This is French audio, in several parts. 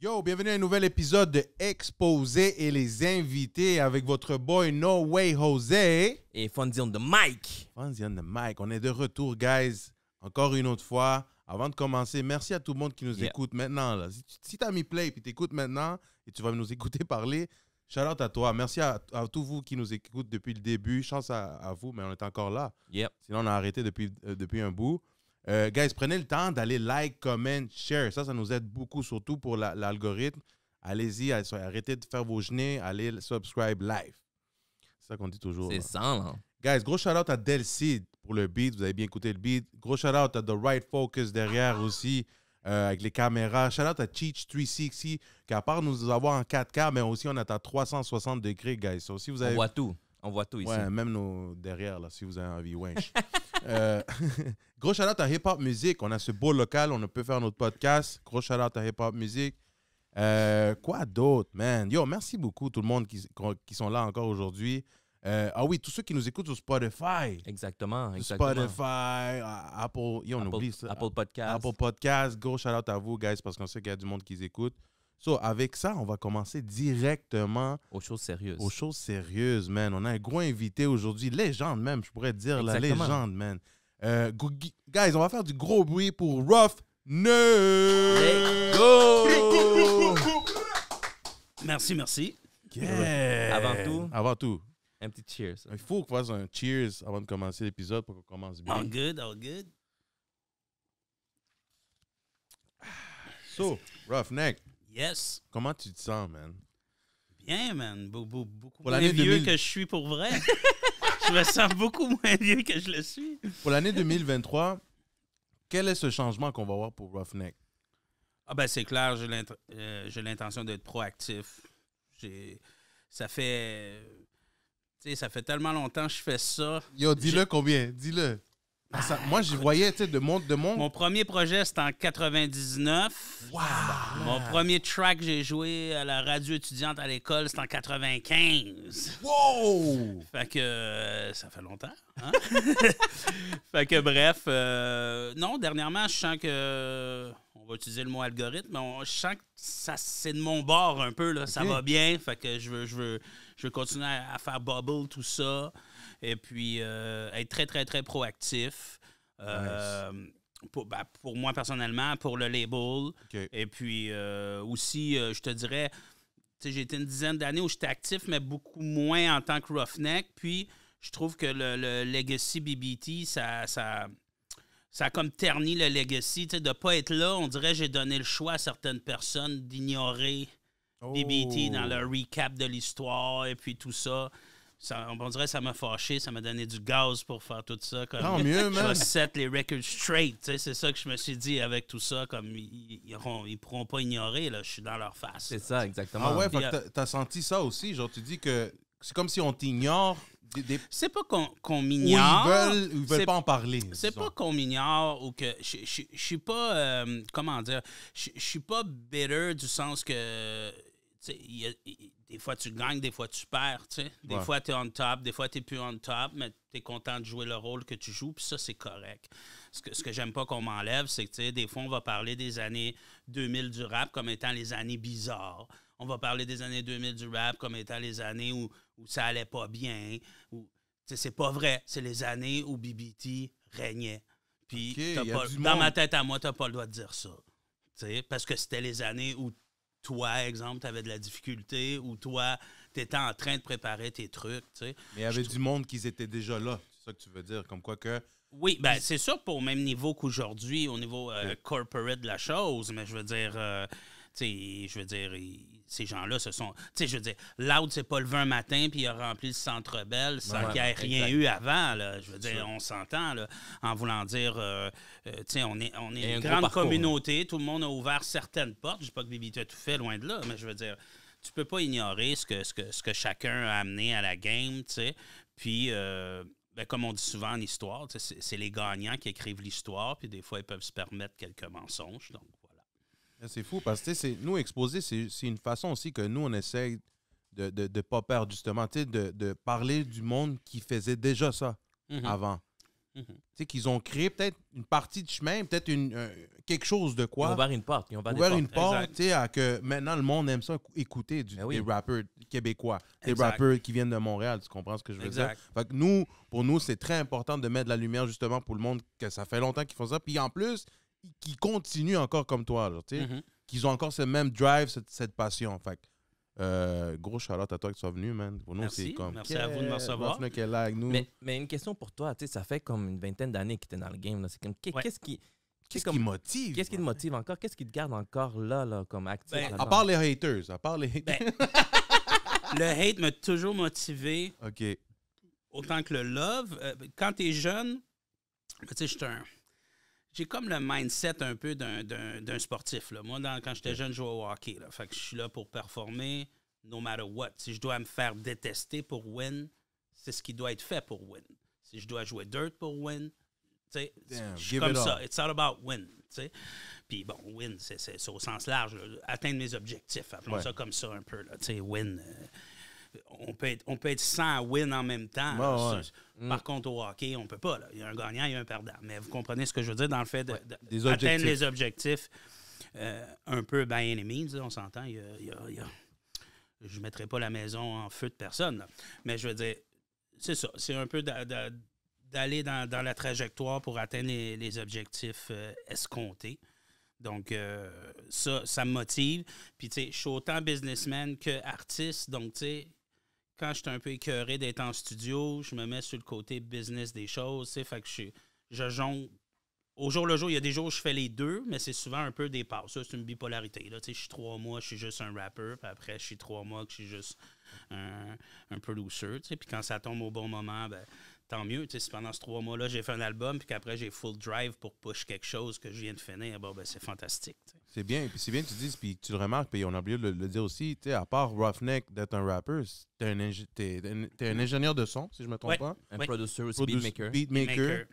Yo, bienvenue à un nouvel épisode de Exposé et les invités avec votre boy No Way José. Et Fonzie on the mic. Fonzie on the mic. On est de retour, guys. Encore une autre fois. Avant de commencer, merci à tout le monde qui nous écoute maintenant. Là. Si tu as mis play et tu écoutes maintenant et tu vas nous écouter parler, shout-out à toi. Merci à tous vous qui nous écoutent depuis le début. Chance à vous, mais on est encore là. Yep. Sinon, on a arrêté depuis un bout. Guys, prenez le temps d'aller like, comment, share. Ça nous aide beaucoup, surtout pour l'algorithme. Allez-y, arrêtez de faire vos genêts, allez subscribe live. C'est ça qu'on dit toujours. C'est ça, là. Guys, gros shout-out à Delcide pour le beat. Vous avez bien écouté le beat. Gros shout-out à The Right Focus derrière aussi, avec les caméras. Shout-out à Cheech 360, qui à part nous avoir en 4K, mais aussi on est à 360 degrés, guys. So, si vous avez... On voit tout ici. Ouais, même nos derrière, là, si vous avez envie, wesh. Gros shout-out à Hip Hop Music. On a ce beau local, on peut faire notre podcast. Gros shout-out à Hip Hop Music. Quoi d'autre, man? Yo, merci beaucoup tout le monde qui sont là encore aujourd'hui. Ah oui, tous ceux qui nous écoutent sur Spotify. Exactement. Spotify, Apple, on oublie ça. Apple Podcast. Apple Podcast. Gros shout-out à vous, guys, parce qu'on sait qu'il y a du monde qui écoute. So, avec ça, on va commencer directement aux choses sérieuses. Aux choses sérieuses, man. On a un gros invité aujourd'hui. Légende, même, je pourrais dire. Exactement. La légende, man. Guys, on va faire du gros bruit pour Rough Neck. Go! Merci. Yeah. Avant tout. Un petit cheers. Il faut qu'on fasse un cheers avant de commencer l'épisode pour qu'on commence bien. All good. So, Rough Neck. Yes. Comment tu te sens, man? Bien, man. Beaucoup pour moins vieux que je suis pour vrai. Je me sens beaucoup moins vieux que je le suis. Pour l'année 2023, quel est ce changement qu'on va voir pour Rough Neck? Ah ben c'est clair, j'ai l'intention d'être proactif. Ça fait tellement longtemps que je fais ça. Yo, dis-le combien? Dis-le. Moi, j'y voyais, tu sais, de mon... Mon premier projet, c'était en 99. Wow! Mon premier track que j'ai joué à la radio étudiante à l'école, c'était en 95. Wow! Fait que ça fait longtemps. Hein? Fait que bref, non, dernièrement, je sens que... On va utiliser le mot algorithme, mais je sens que c'est de mon bord un peu. Là, okay. Ça va bien. Fait que je veux continuer à faire bubble, tout ça. Et puis, être très, très, très proactif. Nice. Pour moi, personnellement, pour le label. Okay. Et puis, aussi, je te dirais, j'ai été une dizaine d'années où j'étais actif, mais beaucoup moins en tant que Rough Neck. Puis, je trouve que le Legacy BBT, ça a comme terni le legacy. De ne pas être là, on dirait que j'ai donné le choix à certaines personnes d'ignorer BBT dans le recap de l'histoire et puis tout ça. On dirait que ça m'a fâché, ça m'a donné du gaz pour faire tout ça. Comme, tant mieux, man. Je vais set les records straight. C'est ça que je me suis dit avec tout ça. Comme ils pourront pas ignorer, là, je suis dans leur face. C'est ça, exactement. Ah ouais, t'as senti ça aussi? Genre, tu dis que c'est comme si on t'ignore. C'est pas qu'on m'ignore. Ils veulent pas en parler. C'est pas qu'on m'ignore ou que... Je suis pas... comment dire? Je suis pas bitter du sens que... des fois, tu gagnes, des fois, tu perds. Des fois, tu es on top, des fois, tu n'es plus on top, mais tu es content de jouer le rôle que tu joues, puis ça, c'est correct. Ce que j'aime pas qu'on m'enlève, c'est que des fois, on va parler des années 2000 du rap comme étant les années bizarres. On va parler des années 2000 du rap comme étant les années où ça allait pas bien. C'est pas vrai. C'est les années où BBT régnait. Puis, dans ma tête à moi, tu n'as pas le droit de dire ça. Parce que c'était les années où toi, exemple, tu avais de la difficulté, ou toi, tu étais en train de préparer tes trucs. Mais il y avait du monde qui était déjà là. C'est ça que tu veux dire. Comme quoi que... Oui, ben c'est sûr pas au même niveau qu'aujourd'hui, au niveau corporate de la chose, mais je veux dire... ces gens-là se sont... je veux dire, Loud s'est pas levé un matin puis il a rempli le Centre Bell sans qu'il n'y ait rien eu avant. Là. Je veux dire, on s'entend là, en voulant dire... on est une grande communauté. Tout le monde a ouvert certaines portes. Je ne dis pas que BBT a tout fait, loin de là, mais je veux dire, tu peux pas ignorer ce que chacun a amené à la game, Puis... comme on dit souvent en histoire, c'est les gagnants qui écrivent l'histoire, puis des fois, ils peuvent se permettre quelques mensonges. Donc, voilà. C'est fou parce que nous, exposer, c'est une façon aussi que nous, on essaye de ne pas perdre, justement, de parler du monde qui faisait déjà ça avant. Mhm. Tu sais, qu'ils ont créé peut-être une partie de chemin, peut-être quelque chose de Ils quoi. ont ouvert une porte. Ils ont ouvert, Ouvert des une portes. porte, Exact. tu sais, à que maintenant le monde aime ça écouter Ben oui. des rappeurs québécois, des Exact. rappeurs qui viennent de Montréal, tu comprends ce que je veux Exact. dire? Fait que pour nous, c'est très important de mettre de la lumière justement pour le monde, que ça fait longtemps qu'ils font ça, puis en plus, qu'ils continuent encore comme toi, genre, tu sais, Mhm. qu'ils ont encore ce même drive, cette passion. Fait que, gros shout-out à toi que tu sois venu, man. Pour nous, Merci. c'est comme... Merci à vous de me recevoir. Roughneck est là avec nous. Mais une question pour toi, tu sais, ça fait comme une vingtaine d'années que tu es dans le game. Là. C'est comme, Ouais. qu'est-ce qui Qu'est-ce comme- qui motive? Qu'est-ce qui te motive encore? Qu'est-ce qui te garde encore là comme actif? Ben, là-dedans? À part les haters, Ben, le hate m'a toujours motivé OK. autant que le love. Quand t'es jeune, tu sais, j'ai comme le mindset un peu d'un sportif. Là. Moi, quand j'étais jeune, je jouais au hockey. Là. Fait que je suis là pour performer, no matter what. Si je dois me faire détester pour win, c'est ce qui doit être fait pour win. Si je dois jouer dirt pour win, tu sais, Damn, je suis give comme it ça. all. It's all about win. Tu sais. Puis bon, win, c'est au sens large. Là. Atteindre mes objectifs. Appelons Ouais. ça comme ça un peu. Là. Tu sais, win. On peut être 100 win en même temps. Ouais, là. ouais. Par contre, au hockey, on peut pas. Là. Il y a un gagnant, il y a un perdant. Mais vous comprenez ce que je veux dire dans le fait Des d'atteindre objectifs. les objectifs un peu by any means, là, on s'entend. Je ne mettrai pas la maison en feu de personne. Là. Mais je veux dire, c'est ça. C'est un peu d'aller dans la trajectoire pour atteindre les objectifs escomptés. Donc, ça me motive. Puis, tu sais, je suis autant businessman qu'artiste. Donc, tu sais, quand je suis un peu écœuré d'être en studio, je me mets sur le côté business des choses. Tu sais, fait que je jongle. Au jour le jour, il y a des jours où je fais les deux, mais c'est souvent un peu des passes. Ça, c'est une bipolarité. Là. Tu sais, je suis 3 mois, je suis juste un rapper. Puis après, je suis 3 mois que je suis juste un producer. Tu sais. Puis quand ça tombe au bon moment, ben, tant mieux. Tu sais, si pendant ces 3 mois-là, j'ai fait un album, puis qu'après, j'ai full drive pour push quelque chose que je viens de finir, bon, ben, c'est fantastique. Tu sais. C'est bien. Puis c'est bien que tu dises, puis tu le remarques, puis on a oublié de le dire aussi, tu sais, à part Roughneck d'être un rapper, t'es un ingénieur de son, si je me trompe Ouais. pas. Un Oui. producer aussi, Produce- beatmaker. Beatmaker.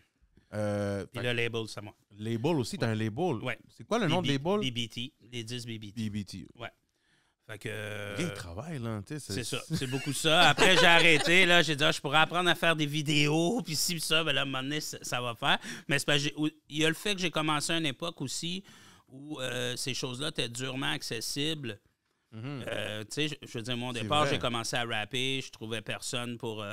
Puis le label, c'est moi. Label aussi, t'as un label. Ouais. C'est quoi le nom de label? BBT, les 10 BBT. BBT. Fait que... Il travaille, là. Tu sais, C'est ça, c'est beaucoup ça. Après, j'ai arrêté, là, j'ai dit, je pourrais apprendre à faire des vidéos, puis ci, puis ça, ben là, à un moment donné, ça va faire. Mais c'est parce que il y a le fait que j'ai commencé à une époque aussi où ces choses-là étaient durement accessibles. Mhm. Tu sais, je veux dire, mon C'est départ, vrai. j'ai commencé à rapper, je trouvais personne pour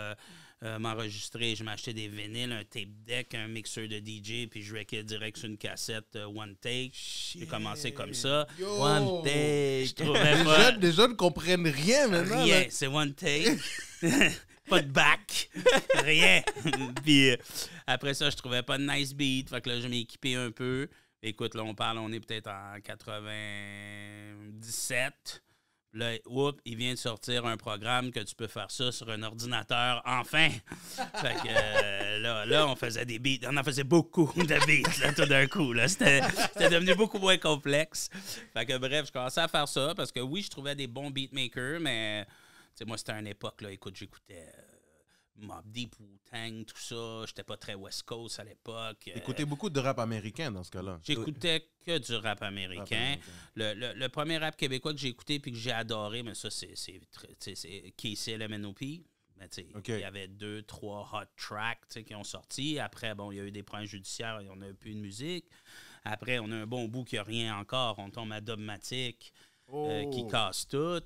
m'enregistrer. Je m'achetais des vinyles, un tape deck, un mixeur de DJ, puis je jouais direct sur une cassette One Take. J'ai commencé comme ça. Yo! One take. Je trouvais Les pas... jeunes, les jeunes ne comprennent rien maintenant. Rien, là. c'est one take. Pas de back. Rien. Puis après ça, je trouvais pas de nice beat. Fait que là, je m'ai équipé un peu. Écoute, là, on est peut-être en 97. Là, oups, il vient de sortir un programme que tu peux faire ça sur un ordinateur, enfin! Fait que là, on faisait des beats. On en faisait beaucoup de beats, là, tout d'un coup. Là. C'était devenu beaucoup moins complexe. Fait que bref, je commençais à faire ça parce que oui, je trouvais des bons beatmakers, mais tu sais, moi, c'était une époque, là, écoute, j'écoutais Mobb Deep, Wu-Tang, tout ça. J'étais pas très West Coast à l'époque. Écoutez beaucoup de rap américain dans ce cas-là. J'écoutais que du rap américain. Le premier rap québécois que j'ai écouté puis que j'ai adoré, mais ça, c'est KCLMNOP. Mais tu sais, OK. il y avait 2, 3 hot tracks tu sais, qui ont sorti. Après, bon, il y a eu des problèmes judiciaires et on n'a plus de musique. Après, on a un bon bout qui n'a rien encore. On tombe à Dogmatic qui casse tout.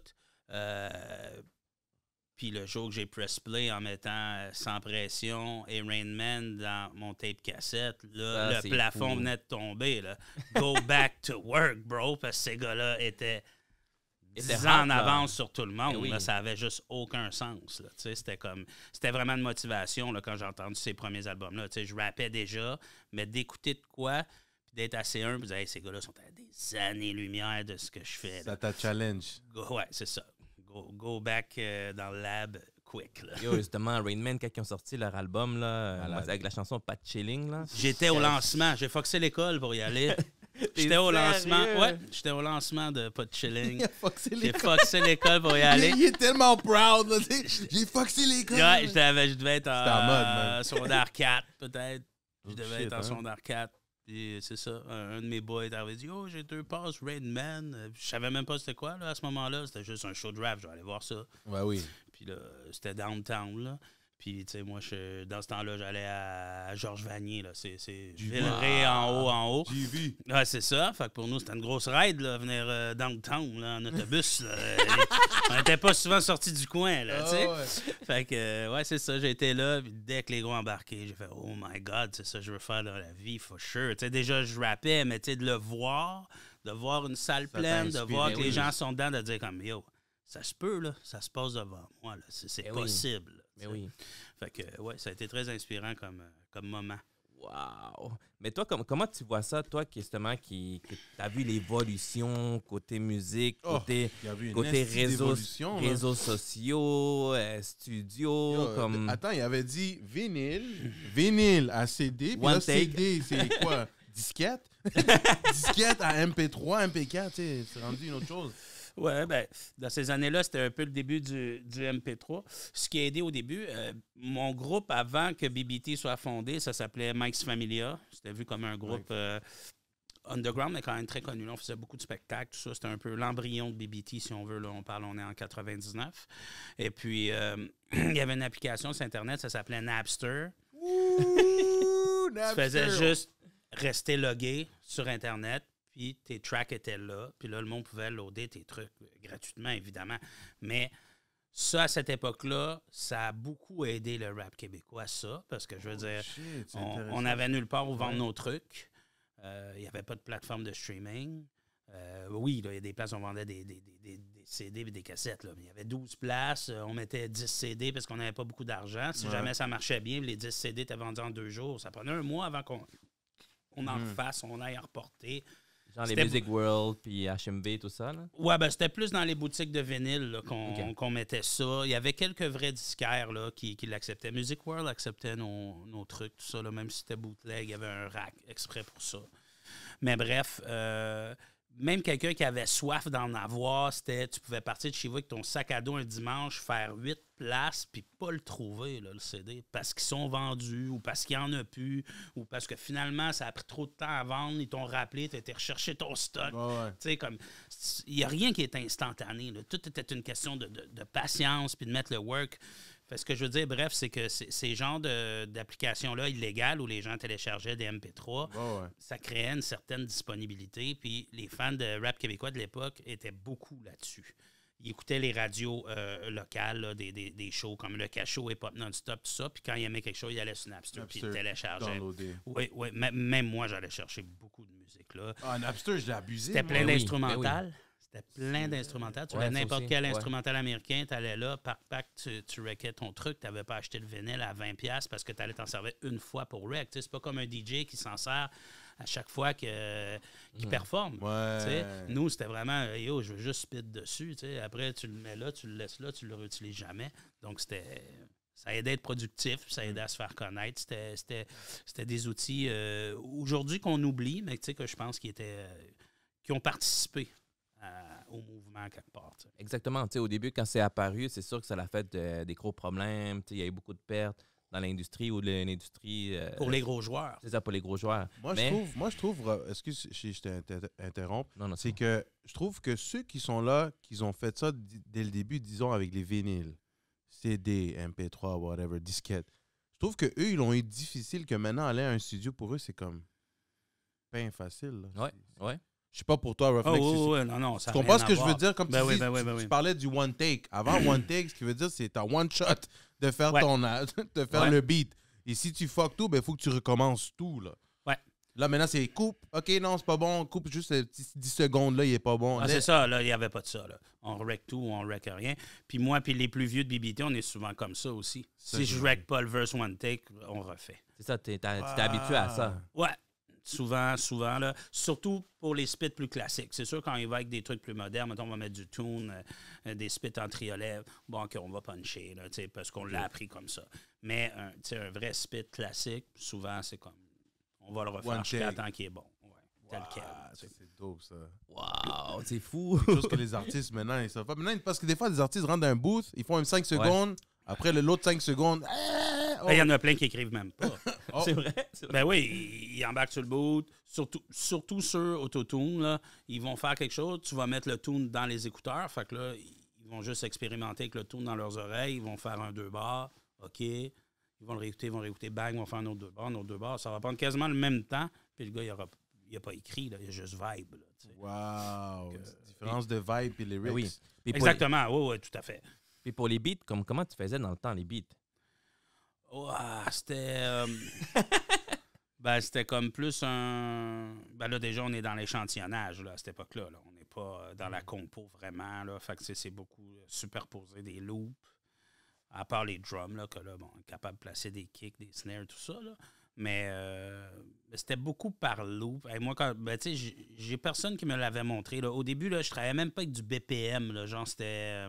Puis le jour que j'ai press play en mettant Sans pression et Rain Man dans mon tape cassette, là, Ça, le c'est plafond fou. venait de tomber. Là. Go back to work, bro, parce que ces gars-là étaient 10 Étaient ans hot, en là. avance sur tout le monde. Eh oui. Là, ça avait juste aucun sens. Là. Tu sais, c'était vraiment de motivation là, quand j'ai entendu ces premiers albums-là. Tu sais, je rappais déjà, mais d'écouter de quoi, puis d'être assez humble, puis de dire, hey, ces gars-là sont à des années-lumière de ce que je fais. Ça Là. t'a challenge. Ouais, c'est ça. Go back dans le lab quick. Là. Yo, justement, Rain Man, quand ils ont sorti leur album, là, Malade. avec la chanson Pas de Chilling, là. J'étais au lancement. J'ai foxé l'école pour y aller. J'étais au lancement. Ouais, j'étais au lancement de Pas de Chilling. J'ai foxé l'école pour y aller. Il est tellement proud. Là, tu sais. J'ai foxé les gars. Ouais, je devais être en mode, man. en secondaire 4, peut-être. Je Oh, devais shit, être en hein. secondaire 4. Puis c'est ça. Un de mes boys avait dit, oh, j'ai 2 passes Rain Man. Je savais même pas c'était quoi là, à ce moment-là. C'était juste un show de rap. Je vais aller voir ça. Ouais, oui. Puis là, c'était downtown, là. Puis, tu sais, moi, dans ce temps-là, j'allais à Georges Vanier, là. C'est Villeray en haut. JV. Ouais, c'est ça. Fait que pour nous, c'était une grosse ride, là, venir downtown, là, en autobus. Là. On n'était pas souvent sortis du coin, là, tu sais. Ouais. Fait que, ouais, c'est ça. J'ai été là, puis dès que les gros embarqués, j'ai fait « Oh my God, c'est ça que je veux faire dans la vie, for sure. » Tu sais, déjà, je rappais, mais tu sais, de voir une salle Ça pleine, t'a de inspiré, voir que les oui. gens sont dedans, de dire comme « Yo, ça se peut, là. Ça se passe devant moi, là. C'est Eh oui. possible. là. » Mais oui. Fait que, ouais, ça a été très inspirant comme moment. Wow! Mais toi, comment tu vois ça, toi, qui justement, qui as vu l'évolution côté musique, Oh, côté, il y avait une côté esti réseaux, d'évolution, là. réseaux sociaux, studio, Yo, comme... Attends, il avait dit vinyle à CD, puis One là, take. CD, c'est quoi? Disquette? Disquette à MP3, MP4, tu sais, c'est rendu une autre chose. Ouais, ben, dans ces années-là, c'était un peu le début du MP3. Ce qui a aidé au début, mon groupe, avant que BBT soit fondé, ça s'appelait Mike's Familia. C'était vu comme un groupe underground, mais quand même très connu. Là, on faisait beaucoup de spectacles, tout ça. C'était un peu l'embryon de BBT, si on veut. Là, on est en 99. Et puis, il y avait une application sur Internet, ça s'appelait Napster. Ouh, Tu Napster. faisais juste rester logué sur Internet, puis tes tracks étaient là, puis là, le monde pouvait loader tes trucs gratuitement, évidemment. Mais ça, à cette époque-là, ça a beaucoup aidé le rap québécois, ça, parce que, je veux dire, Shit, c'est on intéressant. n'avait nulle part où vendre Ouais. nos trucs. Il n'y avait pas de plateforme de streaming. Oui, là, il y a des places où on vendait des CD et des cassettes, là, mais il y avait 12 places. On mettait 10 CD parce qu'on n'avait pas beaucoup d'argent. Si Ouais. jamais ça marchait bien, les 10 CD étaient vendus en 2 jours. Ça prenait un mois avant qu'on en refasse, on aille en reporter. Genre les C'était- Music World, puis HMV, tout ça, là? Ouais, ben c'était plus dans les boutiques de vinyle là, Ok. qu'on mettait ça. Il y avait quelques vrais disquaires là, qui l'acceptaient. Music World acceptait nos trucs, tout ça, là, même si c'était bootleg, il y avait un rack exprès pour ça. Mais bref, même quelqu'un qui avait soif d'en avoir, tu pouvais partir de chez vous avec ton sac à dos un dimanche, faire 8 places, puis pas le trouver, là, le CD, parce qu'ils sont vendus, ou parce qu'il n'y en a plus, ou parce que finalement, ça a pris trop de temps à vendre, ils t'ont rappelé, tu as été rechercher ton stock. Ouais. Tu sais, comme, il n'y a rien qui est instantané, là. Tout était une question de patience, puis de mettre le work. Fait ce que je veux dire, bref, c'est que ces genres d'applications-là illégales où les gens téléchargeaient des MP3, Ouais. ça créait une certaine disponibilité. Puis les fans de rap québécois de l'époque étaient beaucoup là-dessus. Ils écoutaient les radios locales, là, des shows comme Le Cachot et Pop Non-Stop, tout ça. Puis quand ils aimaient quelque chose, ils allaient sur Napster, puis ils téléchargeaient. Downloadé. Oui, même moi, j'allais chercher beaucoup de musique, là. Ah, Napster, je l'ai abusé. C'était moi. plein Ben oui, d'instrumentales. C'était plein d'instrumentales. Tu Ouais, avais ça n'importe aussi, quel ouais. instrumental américain, tu allais là, pack, tu wreckais ton truc. Tu n'avais pas acheté le vinyle à 20$ parce que tu allais t'en servir une fois pour wreck. Tu sais, c'est pas comme un DJ qui s'en sert à chaque fois qu'il performe. Ouais. Tu sais, nous, c'était vraiment, yo, je veux juste spit dessus. Tu sais. Après, tu le mets là, tu le laisses là, tu le réutilises jamais. Donc, ça aidait à être productif, ça aidait à se faire connaître. C'était des outils aujourd'hui qu'on oublie, mais tu sais, que je pense qui ont participé au mouvement quelque part. Tu sais. Exactement. Tu sais, au début, quand c'est apparu, c'est sûr que ça a fait des gros problèmes. Tu sais, il y a eu beaucoup de pertes dans l'industrie ou l'industrie... Pour les gros joueurs. C'est ça, pour les gros joueurs. Moi, je trouve, excuse si je t'interromps, Non, c'est que je trouve que ceux qui sont là, qui ont fait ça dès le début, disons avec les vinyles, CD, MP3, whatever, disquette, je trouve que eux, ils l'ont eu difficile, que maintenant, aller à un studio, pour eux, c'est comme pas facile. Là. Ouais. Je sais pas pour toi, Roughneck. Non, ça Tu a comprends rien ce à que je voir. veux dire? Comme Ben tu oui, dis, ben oui, tu ben oui. parlais du one take. Avant one take, ce qui veut dire, c'est ta one shot de faire Ouais. de faire Ouais. le beat. Et si tu fuck tout, ben il faut que tu recommences tout. Là. Ouais. Là, maintenant, c'est coupe. OK, non, c'est pas bon. Coupe juste ces petits 10 secondes là, il est pas bon. Ah, c'est ça, là, il n'y avait pas de ça. Là. On wreck tout ou on wreck rien. Puis moi, puis les plus vieux de BBT, on est souvent comme ça aussi. Ça, Si c'est je vrai. wreck pas le verse one take, on refait. C'est ça, tu t'es habitué à ça. Ouais, souvent, là. Surtout pour les spits plus classiques. C'est sûr, quand il va avec des trucs plus modernes, mettons, on va mettre du tune, des spits en triolet, bon, OK, on va puncher, là, tu sais, parce qu'on l'a appris comme ça. Mais, tu sais, un vrai spit classique, souvent, c'est comme, on va le refaire One jusqu'à take. temps qu'il est bon. Ouais, tel quel. Ah, tu sais. c'est dope, ça. Wow, c'est fou. Quelque chose que les artistes, maintenant, ils savent pas. Maintenant, parce que des fois, les artistes rentrent dans un booth, ils font même 5 secondes. Après, l'autre 5 secondes. Il y en a plein qui écrivent même pas. Oh. C'est vrai. C'est vrai. Ben oui, ils embarquent sur le boot. Surtout sur Autotune, là, ils vont faire quelque chose, tu vas mettre le tune dans les écouteurs. Fait que là, ils vont juste expérimenter avec le tune dans leurs oreilles. Ils vont faire un 2 bars. OK. Ils vont le réécouter, bang, ils vont faire nos 2 bars. Ça va prendre quasiment le même temps. Puis le gars, il n'a pas écrit, là, il a juste vibe. Là, Wow! Différence de vibe et lyrics. Oui. Puis exactement, oui, tout à fait. Puis pour les beats, comment tu faisais dans le temps, les beats? C'était... c'était comme plus un... là, déjà, on est dans l'échantillonnage là, à cette époque-là. Là. On n'est pas dans la compo vraiment. Là. Fait que c'est beaucoup superposé des loops. À part les drums, là, que là, bon, on est capable de placer des kicks, des snares, tout ça. Là. Mais c'était beaucoup par loop. Et moi, j'ai personne qui me l'avait montré. Là. Au début, là, je travaillais même pas avec du BPM. Là. Genre, c'était...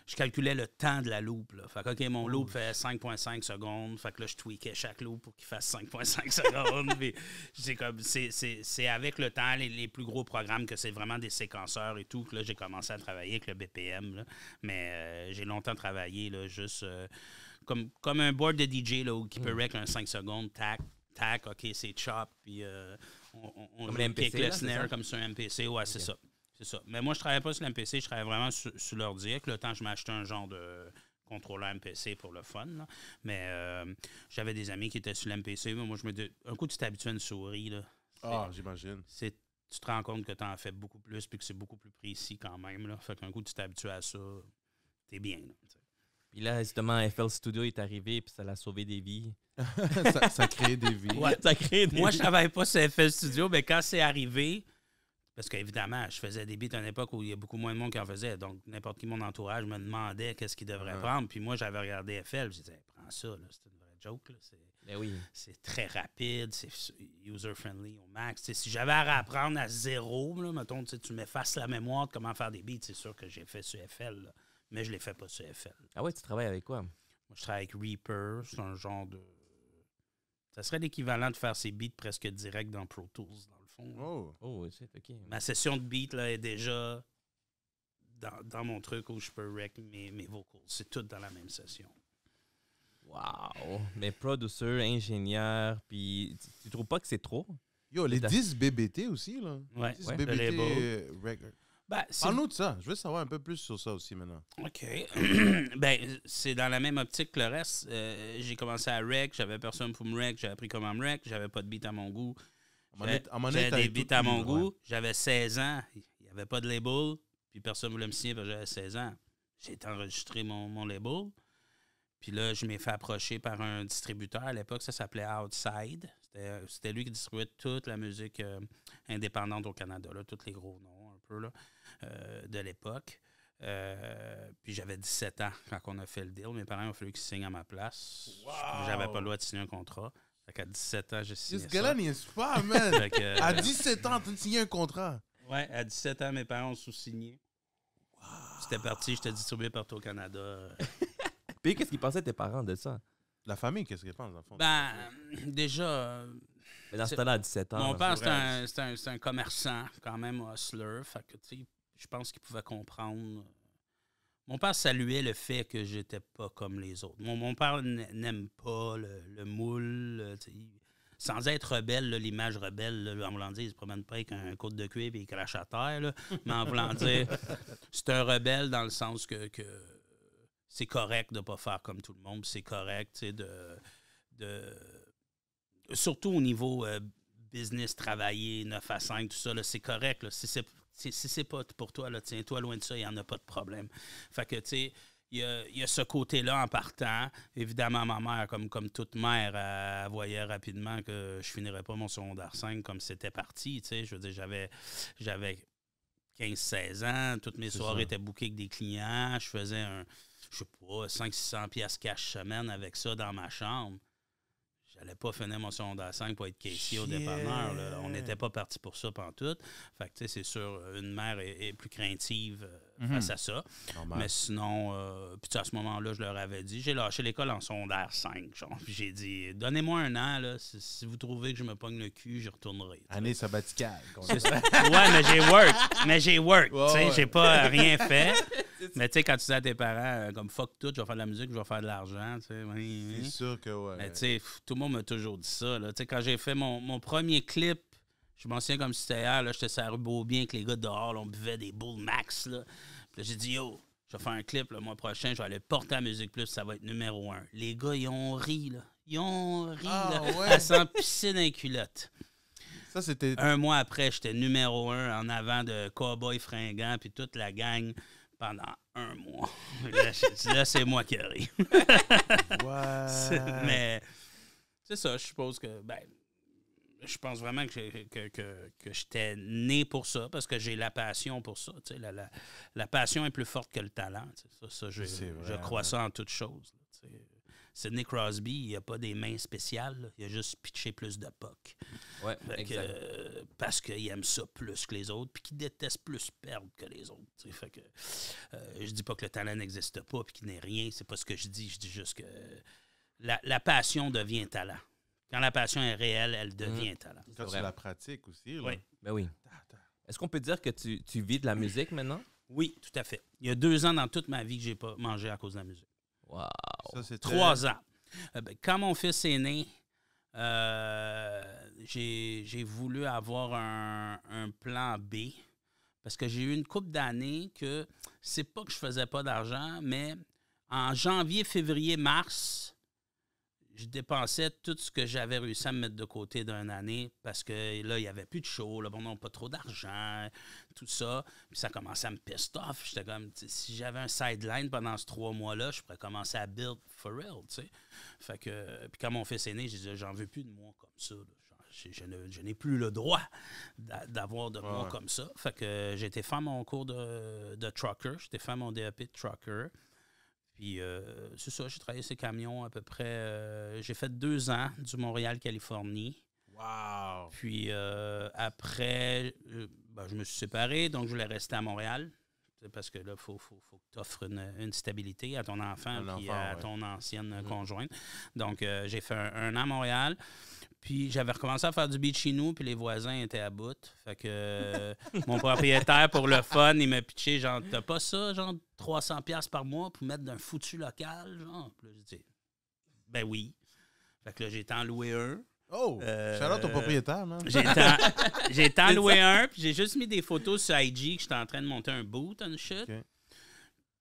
je calculais le temps de la loop. Là. Fait que, OK, mon loop fait 5,5 secondes. Fait que là, je tweakais chaque loop pour qu'il fasse 5,5 secondes. Puis c'est avec le temps, les plus gros programmes, que c'est vraiment des séquenceurs et tout, que là, j'ai commencé à travailler avec le BPM. Là. Mais j'ai longtemps travaillé là, juste comme un board de DJ là, qui peut rec un 5 secondes, tac, OK, c'est chop. Puis on kick le snare comme sur un MPC. Ouais, c'est ça. C'est ça. Mais moi, je ne travaillais pas sur l'MPC, je travaillais vraiment sur l'ordi. Avec le temps, je m'achetais un genre de contrôleur MPC pour le fun. Là. Mais j'avais des amis qui étaient sur l'MPC. Moi, je me dis, un coup, tu t'habitues à une souris. Là. J'imagine. Tu te rends compte que tu en fais beaucoup plus puis que c'est beaucoup plus précis quand même. Là. Fait qu'un coup, tu t'habitues à ça, t'es bien. Là, puis là, justement, FL Studio est arrivé puis ça l'a sauvé des vies. ça crée des vies. Ouais. Ça crée des Moi, vies. je travaillais pas sur FL Studio, mais quand c'est arrivé... Parce qu'évidemment, je faisais des beats à une époque où il y a beaucoup moins de monde qui en faisait. Donc, n'importe qui, mon entourage, me demandait qu'est-ce qu'il devrait prendre. Puis moi, j'avais regardé FL. Je disais, prends ça, là, c'est une vraie joke. Là. Ben oui. C'est très rapide, c'est user-friendly au max. T'sais, si j'avais à réapprendre à zéro, là, mettons, tu m'effaces la mémoire de comment faire des beats, c'est sûr que j'ai fait sur FL. Là. Mais je ne l'ai fait pas sur FL. Ah ouais, tu travailles avec quoi? Moi, je travaille avec Reaper. C'est un genre de... Ça serait l'équivalent de faire ses beats presque direct dans Pro Tools, dans le fond. Oh, c'est OK. Ma session de beat là, est déjà dans mon truc où je peux rec mes vocals. C'est tout dans la même session. Wow! Mais producer, ingénieur, puis tu trouves pas que c'est trop? Yo, les 10 BBT aussi, là. Ouais, 10 le BBT label. record. C'est... Parle-nous de ça. Je veux savoir un peu plus sur ça aussi maintenant. OK. C'est dans la même optique que le reste. J'ai commencé à rec, j'avais personne pour me rec, j'ai appris comment me rec, j'avais pas de beat à mon goût. J'avais des beats à mon goût. J'avais 16 ans. Il n'y avait pas de label. Puis personne ne voulait me signer parce que j'avais 16 ans. J'ai enregistré mon label. Puis là, je m'ai fait approcher par un distributeur. À l'époque, ça s'appelait Outside. C'était lui qui distribuait toute la musique indépendante au Canada. Là, tous les gros noms un peu là, de l'époque. Puis j'avais 17 ans quand on a fait le deal. Mes parents ont fallu qu'ils signent à ma place. Wow. J'avais pas le droit de signer un contrat. Fait qu'à 17 ans, j'ai signé ça. Ce gars-là n'y est pas, man. À 17 ans, tu as signé un contrat. Ouais, à 17 ans, mes parents ont sous-signé. Wow. C'était parti, j'étais distribué partout au Canada. Puis qu'est-ce qu'ils pensaient tes parents de ça? La famille, qu'est-ce qu'ils pensent, dans le fond? Déjà... Mais dans ce temps-là, à 17 ans... Mon père, c'était un commerçant, quand même, hustler. Fait que, tu sais, je pense qu'il pouvait comprendre... Mon père saluait le fait que j'étais pas comme les autres. Mon père n'aime pas le moule. Sans être rebelle, là, l'image rebelle, là, en voulant dire, il se promène pas avec un côte de cuivre et il crache à terre. Là, mais en voulant dire, c'est un rebelle dans le sens que c'est correct de pas faire comme tout le monde. C'est correct surtout au niveau business, travailler, 9 à 5, tout ça, là, c'est correct. Là, si c'est pas pour toi, là, tiens-toi loin de ça, il n'y en a pas de problème. Fait que, tu sais, il y a ce côté-là en partant. Évidemment, ma mère, comme toute mère, elle voyait rapidement que je finirais pas mon secondaire 5 comme c'était parti. Tu sais, je veux dire, j'avais 15-16 ans, toutes mes soirées étaient bookées avec des clients. Je faisais je sais pas, 500-600 piastres cash semaine avec ça dans ma chambre. J'allais pas finir mon secondaire 5 pour être caissier au dépanneur. Là. On n'était pas parti pour ça pantoute. Fait que, tu sais, c'est sûr, une mère est plus craintive face à ça. Normal. Mais sinon, puis à ce moment-là, je leur avais dit, j'ai lâché l'école en secondaire 5. Genre, puis j'ai dit, donnez-moi un an, là, si vous trouvez que je me pogne le cul, j'y retournerai. Année sabbaticale. C'est ça. Ouais, mais j'ai work. Tu sais, j'ai pas rien fait. Mais tu sais, quand tu dis à tes parents, comme fuck tout, je vais faire de la musique, je vais faire de l'argent, tu sais. C'est sûr que ouais. Mais tu sais, tout le monde m'a toujours dit ça. Là. Tu sais, quand j'ai fait mon premier clip, je m'en souviens comme si c'était hier, là, j'étais sur la rue Beaubien avec les gars dehors, là, on buvait des Bull Max. Là. Puis là, j'ai dit, yo, je je vais faire un clip le mois prochain, je vais aller porter à Musique Plus, ça va être numéro 1. Les gars, ils ont ri, là. Ils ont ri, là. Ouais. À s'en pisser dans les culottes. Ça, c'était... Un mois après, j'étais numéro 1 en avant de Cowboy Fringant puis toute la gang pendant un mois. Là, c'est moi qui ris. Ouais. Mais c'est ça, je suppose que... je pense vraiment que j'étais né pour ça, parce que j'ai la passion pour ça. La passion est plus forte que le talent. Je crois ça en toute chose. Sidney Crosby, il n'y a pas des mains spéciales. Là. Il a juste pitché plus de puck. Ouais, exact. Parce qu'il aime ça plus que les autres, puis qu'il déteste plus perdre que les autres. Fait que, je dis pas que le talent n'existe pas et qu'il n'est rien. C'est pas ce que je dis. Je dis juste que la passion devient talent. Quand la passion est réelle, elle devient talent. Quand tu la pratiques aussi. Là. Oui. Ben oui. Est-ce qu'on peut dire que tu vis de la musique maintenant? Oui, tout à fait. Il y a 2 ans dans toute ma vie que je n'ai pas mangé à cause de la musique. Wow. Ça, c'est 3 ans. Quand mon fils est né, j'ai voulu avoir un plan B parce que j'ai eu une couple d'années que c'est pas que je faisais pas d'argent, mais en janvier, février, mars, je dépensais tout ce que j'avais réussi à me mettre de côté d'une année parce que là, il n'y avait plus de show, là, on n'a pas trop d'argent, tout ça. Puis ça commençait à me piss off. J'étais comme, si j'avais un sideline pendant ces 3 mois-là, je pourrais commencer à build for real, tu sais. Fait que, puis quand mon fils est né, j'ai dit, j'en veux plus de moi comme ça. Je n'ai plus le droit d'avoir de moi comme ça. Fait que j'ai été faire mon cours de trucker, j'ai été faire mon DEP de trucker. Puis, c'est ça, j'ai travaillé ces camions à peu près... j'ai fait 2 ans du Montréal-Californie. Wow! Puis, après, je me suis séparé, donc je voulais rester à Montréal. Parce que là, il faut que tu offres une stabilité à ton enfant et à ton ancienne conjointe. Donc, j'ai fait un an à Montréal. Puis j'avais recommencé à faire du beat chez nous, puis les voisins étaient à bout. Fait que mon propriétaire, pour le fun, il m'a pitché, genre, t'as pas ça, genre 300$ par mois pour mettre d'un foutu local, genre? Puis là, j'ai dit, ben oui. Fait que là, j'ai été en louer un. Oh! Shout-out ton propriétaire, man. J'ai été en louer un, puis j'ai juste mis des photos sur IG que j'étais en train de monter un boot, and shit. Okay.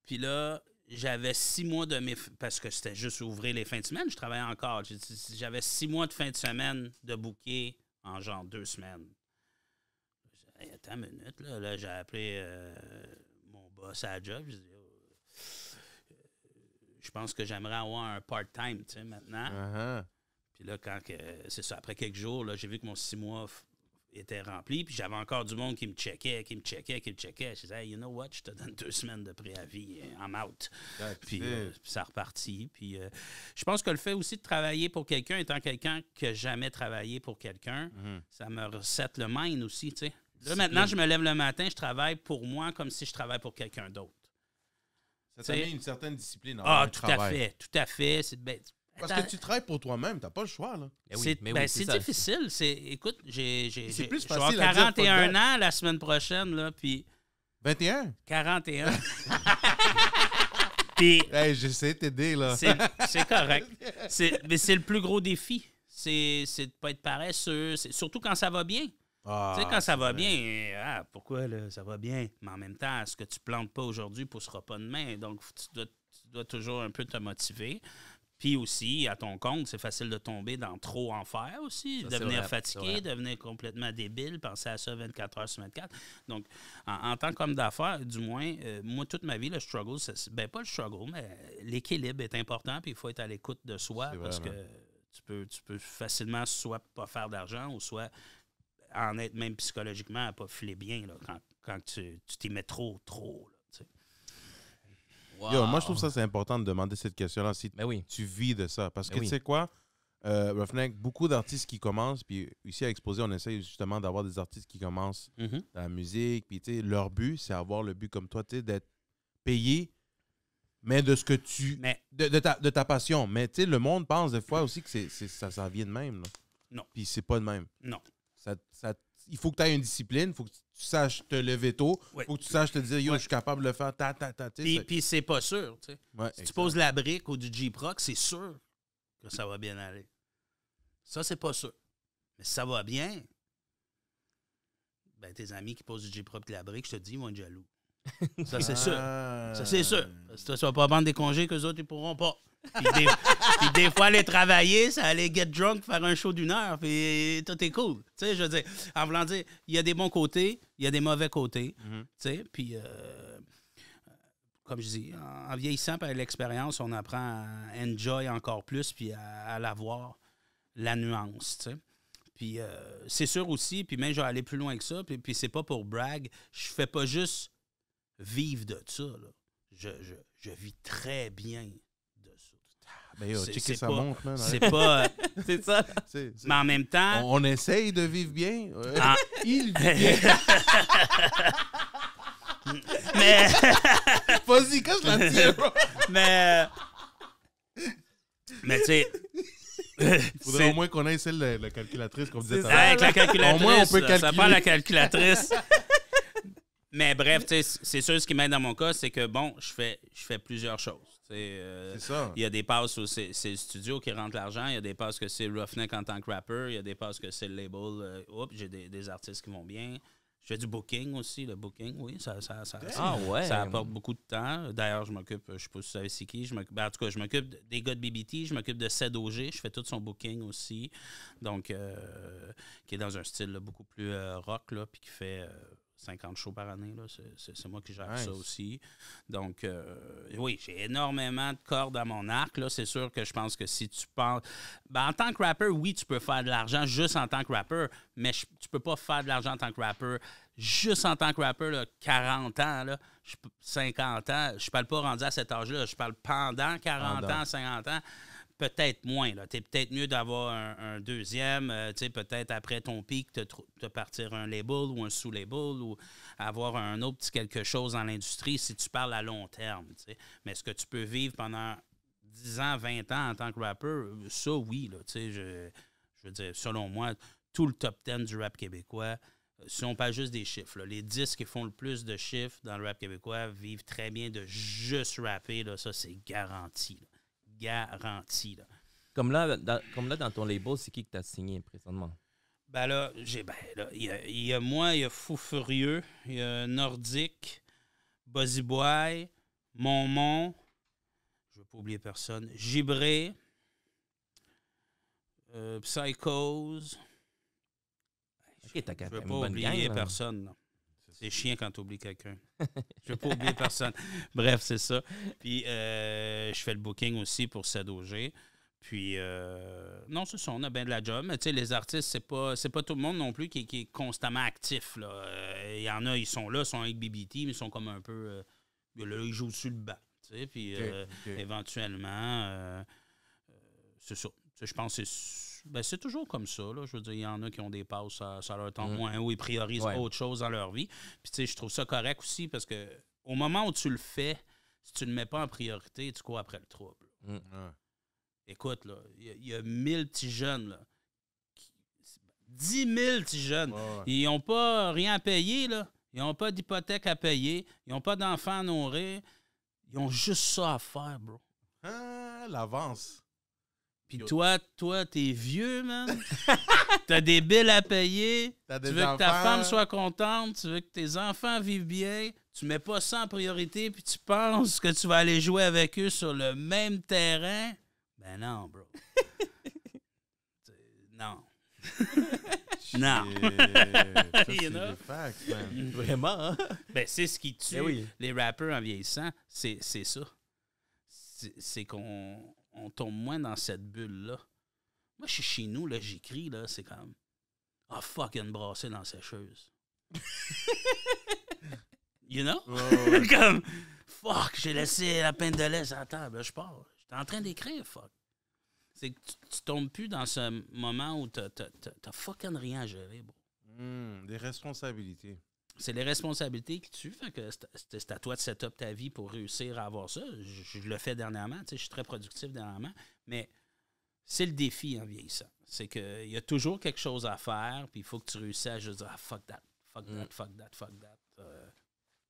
Puis là, j'avais 6 mois de mes... Parce que c'était juste ouvrir les fins de semaine, je travaillais encore. J'avais 6 mois de fin de semaine de booker en genre 2 semaines. Hey, attends une minute, là j'ai appelé mon boss à la job. J'ai dit, je pense que j'aimerais avoir un part-time, tu sais, maintenant. Uh-huh. Puis là, c'est ça, après quelques jours, là, j'ai vu que mon 6 mois était rempli, puis j'avais encore du monde qui me checkait. Je disais, hey, you know what, je te donne 2 semaines de préavis, I'm out. Puis ça a reparti. Puis je pense que le fait aussi de travailler pour quelqu'un, étant quelqu'un qui n'a jamais travaillé pour quelqu'un, ça me recette le mind aussi, tu sais. Là, maintenant, je me lève le matin, je travaille pour moi comme si je travaille pour quelqu'un d'autre. Ça t'a mis une certaine discipline. Tout à fait. Parce que tu travailles pour toi-même, t'as pas le choix, là. C'est difficile. Écoute, c'est plus je vais avoir facile à dire 41 ans la semaine prochaine, là, puis... 21? 41. Puis... Hey, j'essaie de t'aider, là. C'est correct. Mais c'est le plus gros défi. C'est de pas être paresseux. Surtout quand ça va bien. Tu sais, quand ça va bien, pourquoi, là, ça va bien? Mais en même temps, ce que tu plantes pas aujourd'hui ne poussera pas demain. Donc, tu dois toujours un peu te motiver. Puis aussi, à ton compte, c'est facile de tomber dans trop en faire aussi, devenir fatigué, devenir complètement débile, penser à ça 24 heures sur 24. Donc, en tant qu'homme d'affaires, du moins, moi, toute ma vie, le struggle, pas le struggle, mais l'équilibre est important, puis il faut être à l'écoute de soi, parce que tu peux facilement soit pas faire d'argent ou soit en être même psychologiquement à pas filer bien là, quand tu t'y mets trop. Là, tu sais. Wow. Yo, moi, je trouve ça c'est important de demander cette question-là si oui. tu vis de ça. Parce que tu sais quoi, Roughneck, beaucoup d'artistes qui commencent, puis ici à Exposé, on essaie justement d'avoir des artistes qui commencent dans la musique, puis tu sais, leur but, c'est avoir le but comme toi, tu sais, d'être payé, mais de ce que tu... De ta passion. Mais tu sais, le monde pense des fois aussi que ça vient de même. Là. Non. Puis c'est pas de même. Non. Il faut que tu aies une discipline, il faut que tu saches te lever tôt, il faut que tu saches te dire, yo, je suis capable de le faire, Puis c'est pas sûr, tu sais. Ouais, si tu poses la brique ou du J-Proc, c'est sûr que ça va bien aller. Ça, c'est pas sûr. Mais si ça va bien, ben tes amis qui posent du J-Proc et la brique, je te dis, ils vont être jaloux. Ça, c'est sûr. Ah. Ça, c'est sûr. Si tu vas pas vendre des congés qu'eux autres, ils pourront pas. Puis des fois, aller travailler, ça allait get drunk, faire un show d'1 heure, puis tout est cool. Tu sais, je veux dire, en voulant dire, il y a des bons côtés, il y a des mauvais côtés. Tu sais, puis, comme je dis, en vieillissant par l'expérience, on apprend à enjoy encore plus, puis à la voir, la nuance, tu sais. Puis, c'est sûr aussi, puis même, je vais aller plus loin que ça, puis c'est pas pour brag, je fais pas juste vivre de ça, là. Je vis très bien. Ben yo, checker sa pas, montre, man. c'est pas... C'est ça. Mais en même temps... On essaye de vivre bien. Il vit bien. mais... Vas-y, cache la tienne, bro. mais tu sais... Il faudrait au moins qu'on ait celle de la calculatrice, comme disait tout à l'heure. Avec la calculatrice, Au moins, on peut ça calculer. prend la calculatrice. Mais bref, tu sais, c'est sûr, ce qui m'aide dans mon cas, c'est que, bon, je fais plusieurs choses. C'est ça. Il y a des passes où c'est le studio qui rentre l'argent. Il y a des passes que c'est Roughneck en tant que rapper. Il y a des passes que c'est le label. J'ai des artistes qui vont bien. Je fais du booking aussi. Le booking, oui, ça apporte beaucoup de temps. D'ailleurs, je m'occupe, je ne sais pas si vous savez c'est qui, en tout cas, je m'occupe des gars de BBT, je m'occupe de Ced OG, je fais tout son booking aussi. Donc, qui est dans un style là, beaucoup plus rock, là, puis qui fait 50 shows par année. Là. C'est moi qui gère ça aussi. Donc, oui, j'ai énormément de cordes à mon arc. Là. C'est sûr que je pense que si tu penses... Ben, en tant que rapper, oui, tu peux faire de l'argent juste en tant que rapper, mais tu peux pas faire de l'argent en tant que rapper juste en tant que rapper, là, 40 ans, là, 50 ans. Je parle pas rendu à cet âge-là. Je parle pendant 40 ans, 50 ans. Peut-être moins. Tu es peut-être mieux d'avoir un deuxième, peut-être après ton pic, te partir un label ou un sous-label ou avoir un autre petit quelque chose dans l'industrie si tu parles à long terme. T'sais. Mais est-ce que tu peux vivre pendant 10 ans, 20 ans en tant que rappeur? Ça, oui. Là, je veux dire, selon moi, tout le top 10 du rap québécois, si on parle juste des chiffres, là, les 10 qui font le plus de chiffres dans le rap québécois vivent très bien de juste rapper. Là, ça, c'est garanti. Là. Garanti. Là. Comme là, dans ton label, c'est qui que tu as signé présentement? Ben là, il y a moi, il y a Fou Furieux, il y a Nordique, Buzzy Boy, Monmon, je ne veux pas oublier personne, Gibré, Psychose. Okay, Je ne veux pas oublier personne. Non. C'est chiant quand tu oublies quelqu'un. Je ne veux pas oublier personne. Bref, c'est ça. Puis, je fais le booking aussi pour Ced OG. Puis, non, c'est ça, on a bien de la job. Mais tu sais, les artistes, c'est pas tout le monde non plus qui est constamment actif. Il y en a, ils sont là, ils sont avec BBT, mais ils sont comme un peu... là, ils jouent sur le banc. Puis, éventuellement, c'est ça. Je pense que c'est toujours comme ça. Là. Je veux dire, il y en a qui ont des passes, ça leur tente moins, ou ils priorisent autre chose dans leur vie. Puis, tu sais, je trouve ça correct aussi parce que au moment où tu le fais, si tu ne le mets pas en priorité, tu cours après le trouble. Écoute, là, il y a 1000 petits jeunes, là. 10 000 petits jeunes. Ils n'ont pas rien à payer, là. Ils n'ont pas d'hypothèque à payer. Ils n'ont pas d'enfants à nourrir. Ils ont juste ça à faire, bro. Ah, l'avance. Puis toi, t'es vieux, man. T'as des billes à payer. Tu veux que ta femme soit contente. Tu veux que tes enfants vivent bien. Tu mets pas ça en priorité, puis tu penses que tu vas aller jouer avec eux sur le même terrain. Ben non, bro. Non. Non. C'est des facts, man. Vraiment, hein? Ben, c'est ce qui tue les rappeurs en vieillissant. C'est ça. C'est qu'on tombe moins dans cette bulle-là. Moi, je suis chez nous, là, j'écris, là, c'est comme... Ah, fuck, il y a une brassée dans la sécheuse. You know? Comme, fuck, j'ai laissé la pinte de lait sur la table, là, je pars. J'étais en train d'écrire, fuck. C'est que tu tombes plus dans ce moment où t'as fucking rien à gérer, bro. Des responsabilités. C'est les responsabilités qui tuent. Fait que c'est à toi de set up ta vie pour réussir à avoir ça. Je le fais dernièrement. Je suis très productif dernièrement. Mais c'est le défi en vieillissant. C'est qu'il y a toujours quelque chose à faire. Puis il faut que tu réussisses à juste dire fuck that, fuck that, fuck that, fuck that.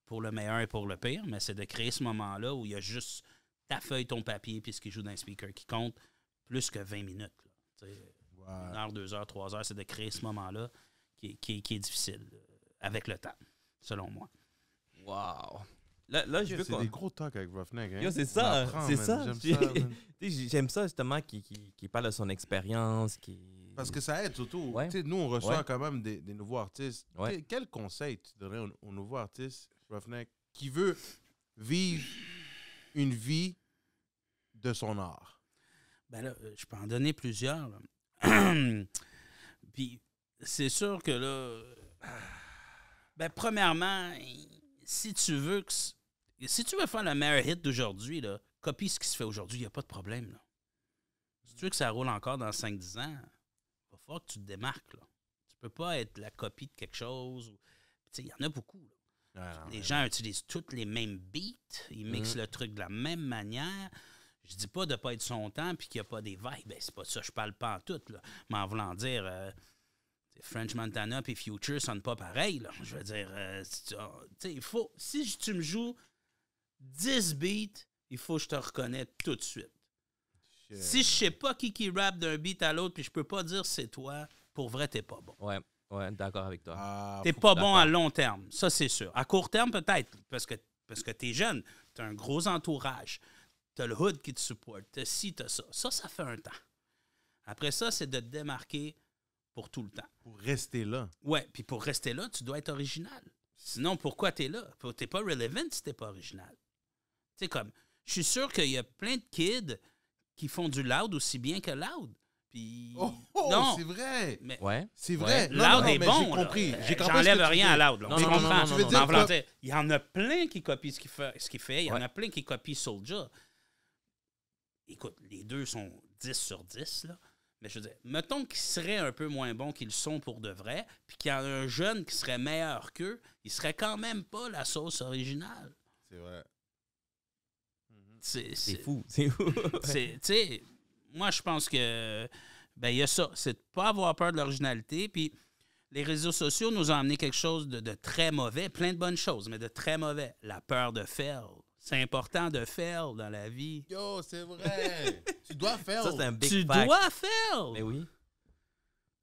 Pour le meilleur et pour le pire. Mais c'est de créer ce moment-là où il y a juste ta feuille, ton papier, puis ce qui joue dans un speaker qui compte plus que 20 minutes. Là. 1 heure, 2 heures, 3 heures, c'est de créer ce moment-là qui est difficile. Avec le temps, selon moi. Wow. Là, je veux C'est qu'on... des gros talks avec Roughneck. Hein? Yo, c'est On ça, apprend, c'est man. ça. J'aime ça, man. J'aime ça, justement, qui parle de son expérience, qui... Parce que ça aide surtout. Ouais. Tu sais, nous, on reçoit Ouais. quand même des nouveaux artistes. Ouais. Quel conseil tu donnerais aux nouveaux artistes, Roughneck, qui veut vivre une vie de son art? Ben là, je peux en donner plusieurs. Là. Puis, c'est sûr que là, ben, premièrement, si tu veux faire le meilleur hit d'aujourd'hui, là, copie ce qui se fait aujourd'hui, il n'y a pas de problème. Là. Si tu veux que ça roule encore dans 5-10 ans, il va falloir que tu te démarques. Là. Tu peux pas être la copie de quelque chose. Il y en a beaucoup. Là. Les gens utilisent tous les mêmes beats, ils mixent le truc de la même manière. Je dis pas de ne pas être son temps puis qu'il n'y a pas des vibes. Ben, c'est pas ça, je parle pas en tout. Là. Mais en voulant dire, French Montana et Future sonnent pas pareil. Là. Je veux dire, il faut. Si tu me joues 10 beats, il faut que je te reconnais tout de suite. Shit. Si je sais pas qui rappe d'un beat à l'autre puis je peux pas dire c'est toi, pour vrai, t'es pas bon. Ouais, d'accord avec toi. Ah, T'es faut- pas bon à long terme, ça c'est sûr. À court terme, peut-être, parce que t'es jeune, t'as un gros entourage, t'as le hood qui te supporte, t'as ci, t'as ça. Ça fait un temps. Après ça, c'est de te démarquer pour tout le temps. Pour rester là. Ouais, puis pour rester là, tu dois être original. Sinon, pourquoi t'es là? T'es pas relevant si t'es pas original. Tu sais, comme, je suis sûr qu'il y a plein de kids qui font du loud aussi bien que loud. Puis, non, c'est vrai. mais Ouais. C'est vrai. Ouais. Non, non, loud non, est mais bon. J'ai compris. Là. J'ai compris ce J'enlève que tu rien dis. à loud. Là. Non, On non, comprend. non, non, Tu veux non, dire En voulant que- dire, il y en a plein qui copient ce qu'il fait. Il y en a plein qui copient Soulja. Écoute, les deux sont 10 sur 10, là. Mais je veux dire, mettons qu'ils seraient un peu moins bons qu'ils sont pour de vrai, puis qu'il y en a un jeune qui serait meilleur qu'eux, il serait quand même pas la sauce originale. C'est vrai. C'est fou. C'est fou. Tu sais, moi, je pense que ben il y a ça. C'est de pas avoir peur de l'originalité. Puis les réseaux sociaux nous ont amené quelque chose de très mauvais. Plein de bonnes choses, mais de très mauvais. La peur de fail. C'est important de fail dans la vie. Yo, c'est vrai. Tu dois faire. Ça, c'est un big Tu fact. dois fail. Mais oui.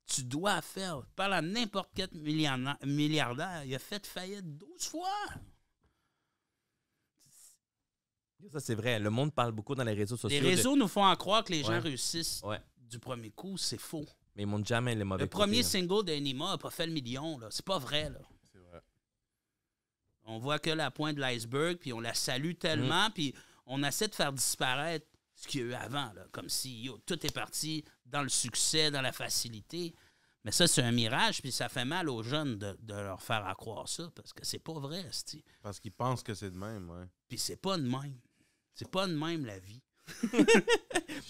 Tu dois fail. Parle à n'importe quel milliardaire. Il a fait faillite 12 fois. Ça, c'est vrai. Le monde parle beaucoup dans les réseaux sociaux. Les réseaux nous font en croire que les gens Ouais. réussissent Ouais. du premier coup. C'est faux. Mais ils montrent jamais les mauvais Le premier côtés, hein. single d'Anima n'a pas fait le million. Là. C'est pas vrai. Là. C'est vrai. On voit que la pointe de l'iceberg, puis on la salue tellement, puis on essaie de faire disparaître ce qu'il y a eu avant. Là. Comme si yo, tout est parti dans le succès, dans la facilité. Mais ça, c'est un mirage, puis ça fait mal aux jeunes de leur faire à croire ça, parce que c'est pas vrai, c'ti. Parce qu'ils pensent que c'est de même, ouais. Puis c'est pas de même. C'est pas de même, la vie.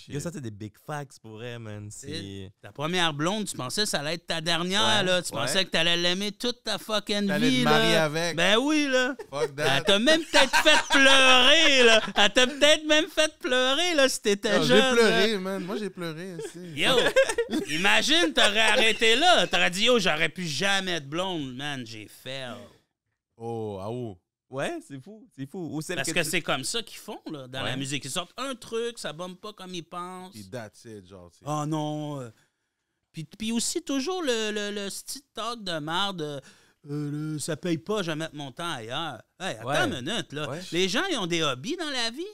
Yo, ça, c'est des big facts pour vrai, man. C'est... Ta première blonde, tu pensais que ça allait être ta dernière, Ouais, là. Tu ouais. pensais que t'allais l'aimer toute ta fucking T'allais vie, te marier là. avec. Ben oui, là. Fuck Elle that. t'a même peut-être fait pleurer, là. Elle t'a peut-être même fait pleurer, là, si t'étais Yo, jeune. j'ai là. pleuré, man. Moi, j'ai pleuré aussi. Yo, imagine, t'aurais arrêté là. T'aurais dit, yo, j'aurais pu jamais être blonde, man. J'ai fait. Oh, ah oh. Ouais, c'est fou. C'est fou. Ou celle Parce que c'est comme ça qu'ils font, là, dans la Ouais. musique. Ils sortent un truc, ça bombe pas comme ils pensent. Puis that's it, genre. c'est- Oh non. Puis aussi, toujours le style talk de merde. Ça paye pas, je vais mettre mon temps ailleurs. Hey, attends Ouais. une minute, là. Ouais. Les gens, ils ont des hobbies dans la vie.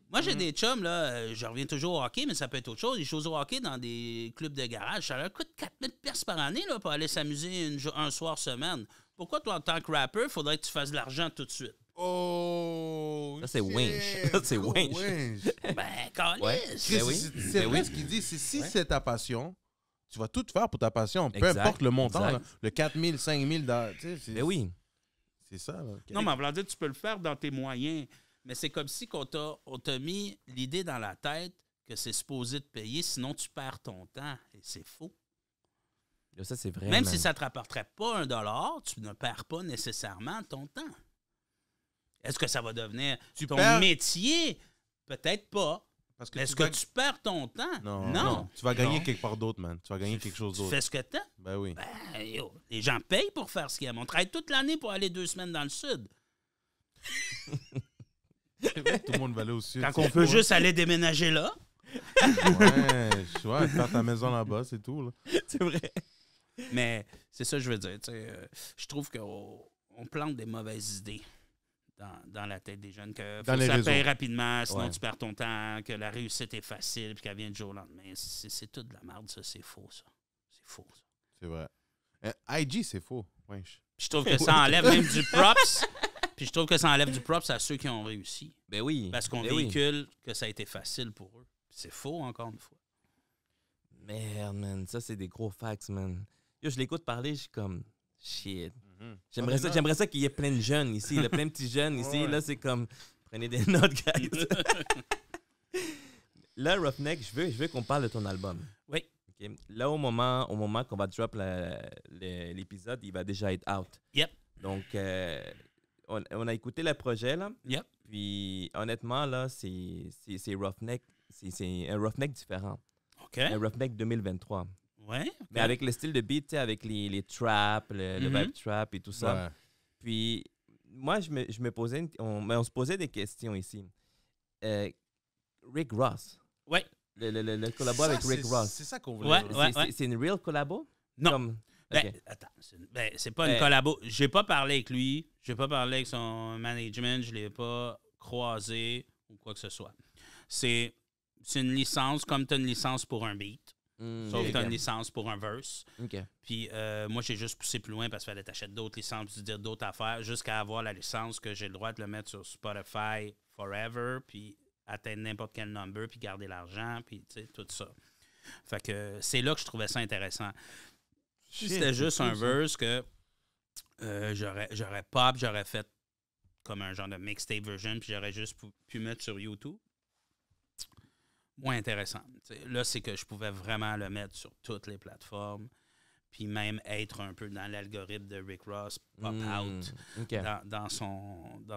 Moi, j'ai Mm. des chums, là, je reviens toujours au hockey, mais ça peut être autre chose. Ils jouent au hockey dans des clubs de garage. Ça leur coûte 4000 pièces par année là, pour aller s'amuser un soir semaine. Pourquoi, toi, en tant que rapper, il faudrait que tu fasses de l'argent tout de suite? Oh. Ça, c'est shit. winch. Ça, c'est Gros winch. Ben, calisse! Ouais. Chris, Ben oui. c'est Ben vrai oui. ce qu'il dit. C'est si Ouais. c'est ta passion, tu vas tout faire pour ta passion. Peu Exact, importe le montant, exact. là, le 4000, 5000, tu sais, c'est Ben oui. c'est ça. Là. Non, mais en voulant dire, tu peux le faire dans tes moyens. Mais c'est comme si on t'a mis l'idée dans la tête que c'est supposé te payer, sinon tu perds ton temps. Et c'est faux. Yo, ça, c'est vrai. Même man. si ça ne te rapporterait pas $1, tu ne perds pas nécessairement ton temps. Est-ce que ça va devenir Tu ton perds- métier? Peut-être pas. Parce Mais est-ce vas- que tu perds ton temps? Non. Tu vas gagner Non. quelque part d'autre, man. Tu vas gagner quelque chose Tu d'autre. fais ce que tu as. Ben oui. Ben, yo, les gens payent pour faire ce qu'ils aiment. On travaille toute l'année pour aller 2 semaines dans le sud. C'est vrai, tout le monde va aller au sud. Quand c'est on peut fou, juste aller déménager là. hein. Ouais, faire ta maison là-bas, c'est tout. Là. C'est vrai. Mais c'est ça que je veux dire. Tu sais, je trouve qu'on on plante des mauvaises idées dans la tête des jeunes, que Dans faut les que ça paye réseaux. rapidement, sinon Ouais. tu perds ton temps, que la réussite est facile, puis qu'elle vient du jour au lendemain. C'est tout de la merde, ça. C'est faux, ça. C'est faux, ça. C'est vrai. IG, c'est faux. Wesh. Puis je trouve que ça enlève même du props. Puis je trouve que ça enlève du props à ceux qui ont réussi. Ben oui. Parce qu'on ben oui. véhicule que ça a été facile pour eux. C'est faux, encore une fois. Merde, man. Ça, c'est des gros facts, man. Yo, je l'écoute parler, je suis comme, shit. Mhm. J'aimerais ça qu'il y ait plein de jeunes ici, là, plein de petits jeunes ici. Ouais. Là, c'est comme, prenez des notes, guys. Là, Roughneck, je veux qu'on parle de ton album. Oui. OK? Là, au moment qu'on va drop l'épisode, il va déjà être out. Yep. Donc, on a écouté le projet, là. Yep. Puis, honnêtement, là, c'est Roughneck. C'est un Roughneck différent. OK. Un Roughneck 2023. Ouais. Mais avec le style de beat, tu sais, avec les traps, le Mhm. vibe trap et tout ça. Ouais. Puis, moi, je me posais, on se posait des questions ici. Rick Ross. Ouais. Le collabo avec Rick Ross. C'est ça qu'on voulait. Ouais, dire. ouais. C'est une real collabo? Non. Comme- Ben, ok. attends, c'est pas une collabo. J'ai pas parlé avec lui, j'ai pas parlé avec son management, je l'ai pas croisé ou quoi que ce soit. C'est une licence comme tu as une licence pour un beat, sauf que tu as une licence pour un verse. OK. Puis moi, j'ai juste poussé plus loin parce qu'il fallait t'acheter d'autres licences, puis dire d'autres affaires, jusqu'à avoir la licence que j'ai le droit de le mettre sur Spotify forever, puis atteindre n'importe quel number, puis garder l'argent, puis tu sais, tout ça. Fait que c'est là que je trouvais ça intéressant. Si c'était juste un verse que j'aurais pop, j'aurais fait comme un genre de mixtape version, puis j'aurais juste pu mettre sur YouTube. Moins intéressant. T'sais, là, c'est que je pouvais vraiment le mettre sur toutes les plateformes, puis même être un peu dans l'algorithme de Rick Ross, pop out OK. dans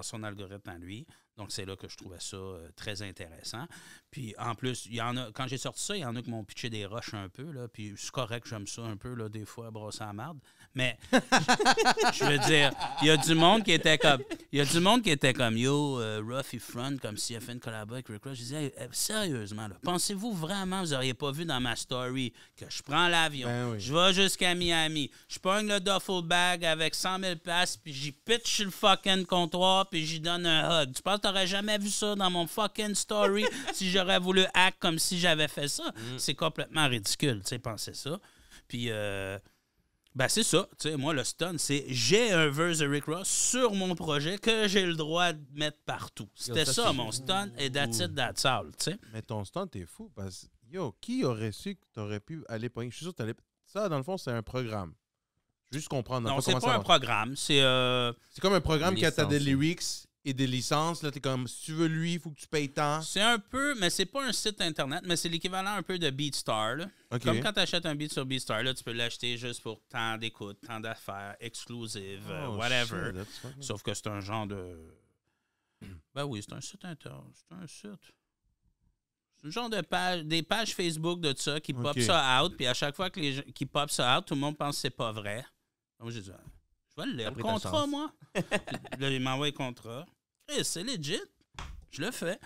son algorithme à lui. Donc, c'est là que je trouvais ça très intéressant. Puis, en plus, il y en a, quand j'ai sorti ça, il y en a qui m'ont pitché des rushs un peu, là, puis c'est correct, j'aime ça un peu, là, des fois, brosser la marde. Mais, je veux dire, il y a du monde qui était comme, yo, Ruff, il front, comme s'il a fait une collabo avec Rick Ross. Je disais, hey, sérieusement, là, pensez-vous vraiment, vous n'auriez pas vu dans ma story que je prends l'avion, Ben oui. je vais jusqu'à Miami, je pogne le duffel bag avec 100 000 $, puis j'y pitch sur le fucking comptoir, puis j'y donne un hug. Tu penses que t'aurais jamais vu ça dans mon fucking story si j'aurais voulu act comme si j'avais fait ça? C'est complètement ridicule, tu sais, penser ça. Puis, ben c'est ça, tu sais, moi, le stun, c'est j'ai un verse de Rick Ross sur mon projet que j'ai le droit de mettre partout. C'était ça, ça, c'est mon stun, et that's it, that's all, tu sais. Mais ton stand, t'es fou parce que, yo, qui aurait su que t'aurais pu aller pogner? Je suis sûr que t'allais. Ça, dans le fond, c'est un programme. Juste comprendre. Non, pas c'est comment pas ça un marche. programme, c'est... C'est comme un programme qui a des Licence. lyrics et des licences. Là, t'es comme, si tu veux lui, il faut que tu payes tant. C'est un peu, mais c'est pas un site internet, mais c'est l'équivalent un peu de BeatStar. Là. OK. Comme quand tu achètes un beat sur BeatStar, là, tu peux l'acheter juste pour tant d'écoutes, tant d'affaires, exclusive, Oh, whatever. shit, that's fucking- Sauf que c'est un genre de. Ben oui, c'est un site internet. C'est un site. C'est un genre de page, des pages Facebook de ça qui pop OK. ça out, puis à chaque fois que les gens qui pop ça out, tout le monde pense que c'est pas vrai. Donc j'ai dit, je vais le lire. T'as Le pris ta contrat, chance. moi. Puis là, il m'envoie le contrat. Chris, c'est legit. Je le fais.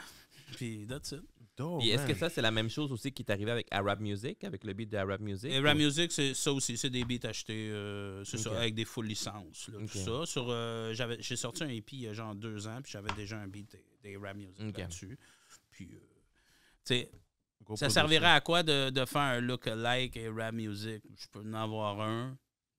Puis that's it. Dope, Puis est-ce man. que ça, c'est la même chose aussi qui t'est arrivé avec Arab Music, avec le beat de Arab Music? Et Rap Music, c'est ça aussi. C'est des beats achetés, c'est ça, Ok. avec des full licences. Là, Ok. Tout ça. J'ai sorti un EP il y a genre 2 ans, puis j'avais déjà un beat des Rap Music Ok. là-dessus. Puis, tu sais, Gros ça production. servirait à quoi de faire un look-alike et Rap Music? Je peux en avoir un.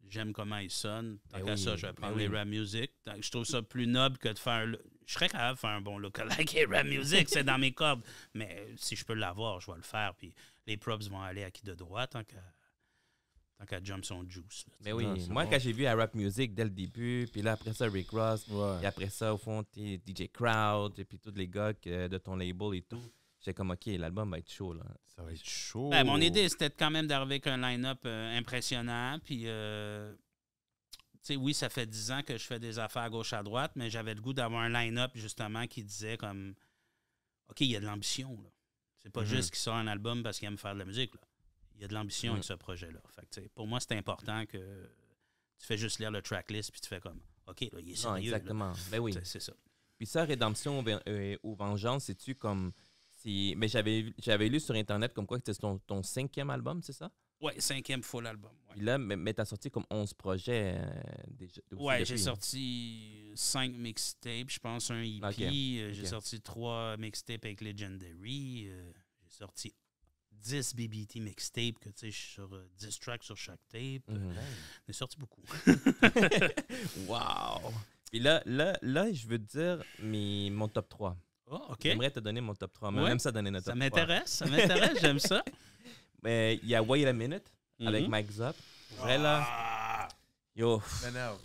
J'aime comment il sonne. Tant Ben qu'à oui, ça, je vais ben prendre oui. les Rap Music. Je trouve ça plus noble que de faire un... Je serais capable de faire un bon look-alike et Rap Music. C'est dans mes cordes. Mais si je peux l'avoir, je vais le faire. Puis les props vont aller à qui de droit tant qu'à jump son juice. là. Mais oui, Non, c'est moi, bon. quand j'ai vu Arab Music dès le début, puis là, après ça, Rick Ross, Ouais. et après ça, au fond, t'es DJ Crowd, et puis tous les gars de ton label et tout, j'étais comme, OK, l'album va être chaud, là. Ça va être chaud. Ben, mon idée, c'était quand même d'arriver avec un line-up impressionnant. Puis, tu sais, oui, ça fait 10 ans que je fais des affaires à gauche à droite, mais j'avais le goût d'avoir un line-up, justement, qui disait comme, OK, il y a de l'ambition, là. C'est pas Mhm. juste qu'il sort un album parce qu'il aime faire de la musique, là. Il y a de l'ambition avec ce projet-là. Fait que, tu sais, pour moi, c'est important que tu fais juste lire le tracklist puis tu fais comme, OK, là, il est Non, sérieux. là. exactement. Ben oui. C'est ça. Puis ça, Rédemption ou Vengeance, c'est-tu comme... Mais j'avais lu sur Internet comme quoi que c'était ton 5e album, c'est ça? Ouais, 5e full album. Ouais. Puis là, mais t'as sorti comme 11 projets déjà. Ouais, j'ai depuis. sorti 5 mixtapes, je pense un EP. Ok, J'ai ok. sorti 3 mixtapes avec Legendary. J'ai sorti 10 BBT mixtapes, que tu sais, je suis sur 10 tracks sur chaque tape. Mhm. J'ai sorti beaucoup. Wow! Puis là, je veux te dire mon top 3. Oh, OK. J'aimerais te donner mon top 3. Mais Ouais. même ça donner notre Ça top m'intéresse, j'aime ça. 3. Mais il y a Wait a Minute avec Mhm. Mike Zop. Pour vrai, là, Ah! yo, M'énerve.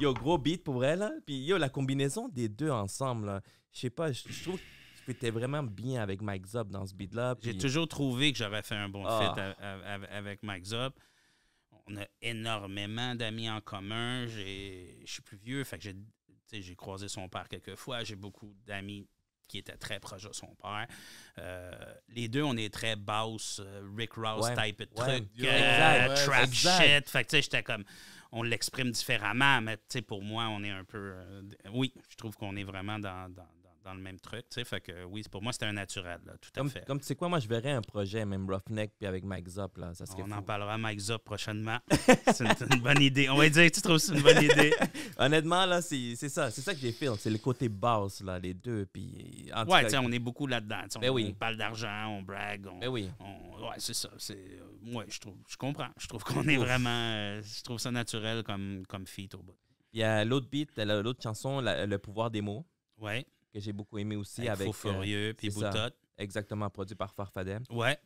yo, gros beat pour vrai, là. Puis yo, la combinaison des deux ensemble, là. Je sais pas, je trouve que tu étais vraiment bien avec Mike Zop dans ce beat-là. J'ai puis- toujours trouvé que j'aurais fait un bon Ah. fit avec Mike Zop. On a énormément d'amis en commun. Je suis plus vieux, fait que j'ai croisé son père quelques fois. J'ai beaucoup d'amis qui étaient très proches de son père. Les deux, on est très bass, Rick Ross Ouais, type de ouais. truc, Exact, trap exact. shit. Fait que tu sais, j'étais comme, on l'exprime différemment, mais tu sais, pour moi, on est un peu, oui, je trouve qu'on est vraiment dans le même truc, tu sais. Fait que oui, pour moi, c'était un naturel, là, tout à fait. Comme tu sais quoi, moi, je verrais un projet, même Roughneck, puis avec Mike Zop, là. Ça serait On fou. en parlera à Mike Zop prochainement. C'est une bonne idée. On va dire que tu trouves que c'est une bonne idée. Honnêtement, là, c'est ça. C'est ça que j'ai fait. C'est le côté bass, là, les deux. Puis, en tout Ouais, cas, tu sais, on est beaucoup là-dedans. Tu sais, Ben on oui. parle d'argent, on brague. Ben oui. Ouais, c'est ça. Ouais, je comprends. Je trouve qu'on est vraiment. Je trouve ça naturel comme feat au bout. Il y a l'autre beat, l'autre chanson, Le pouvoir des mots, Ouais. que j'ai beaucoup aimé aussi. Avec Avec Faux Furieux, puis c'est ça. Boutotte. Exactement, produit par Farfadet. Ouais.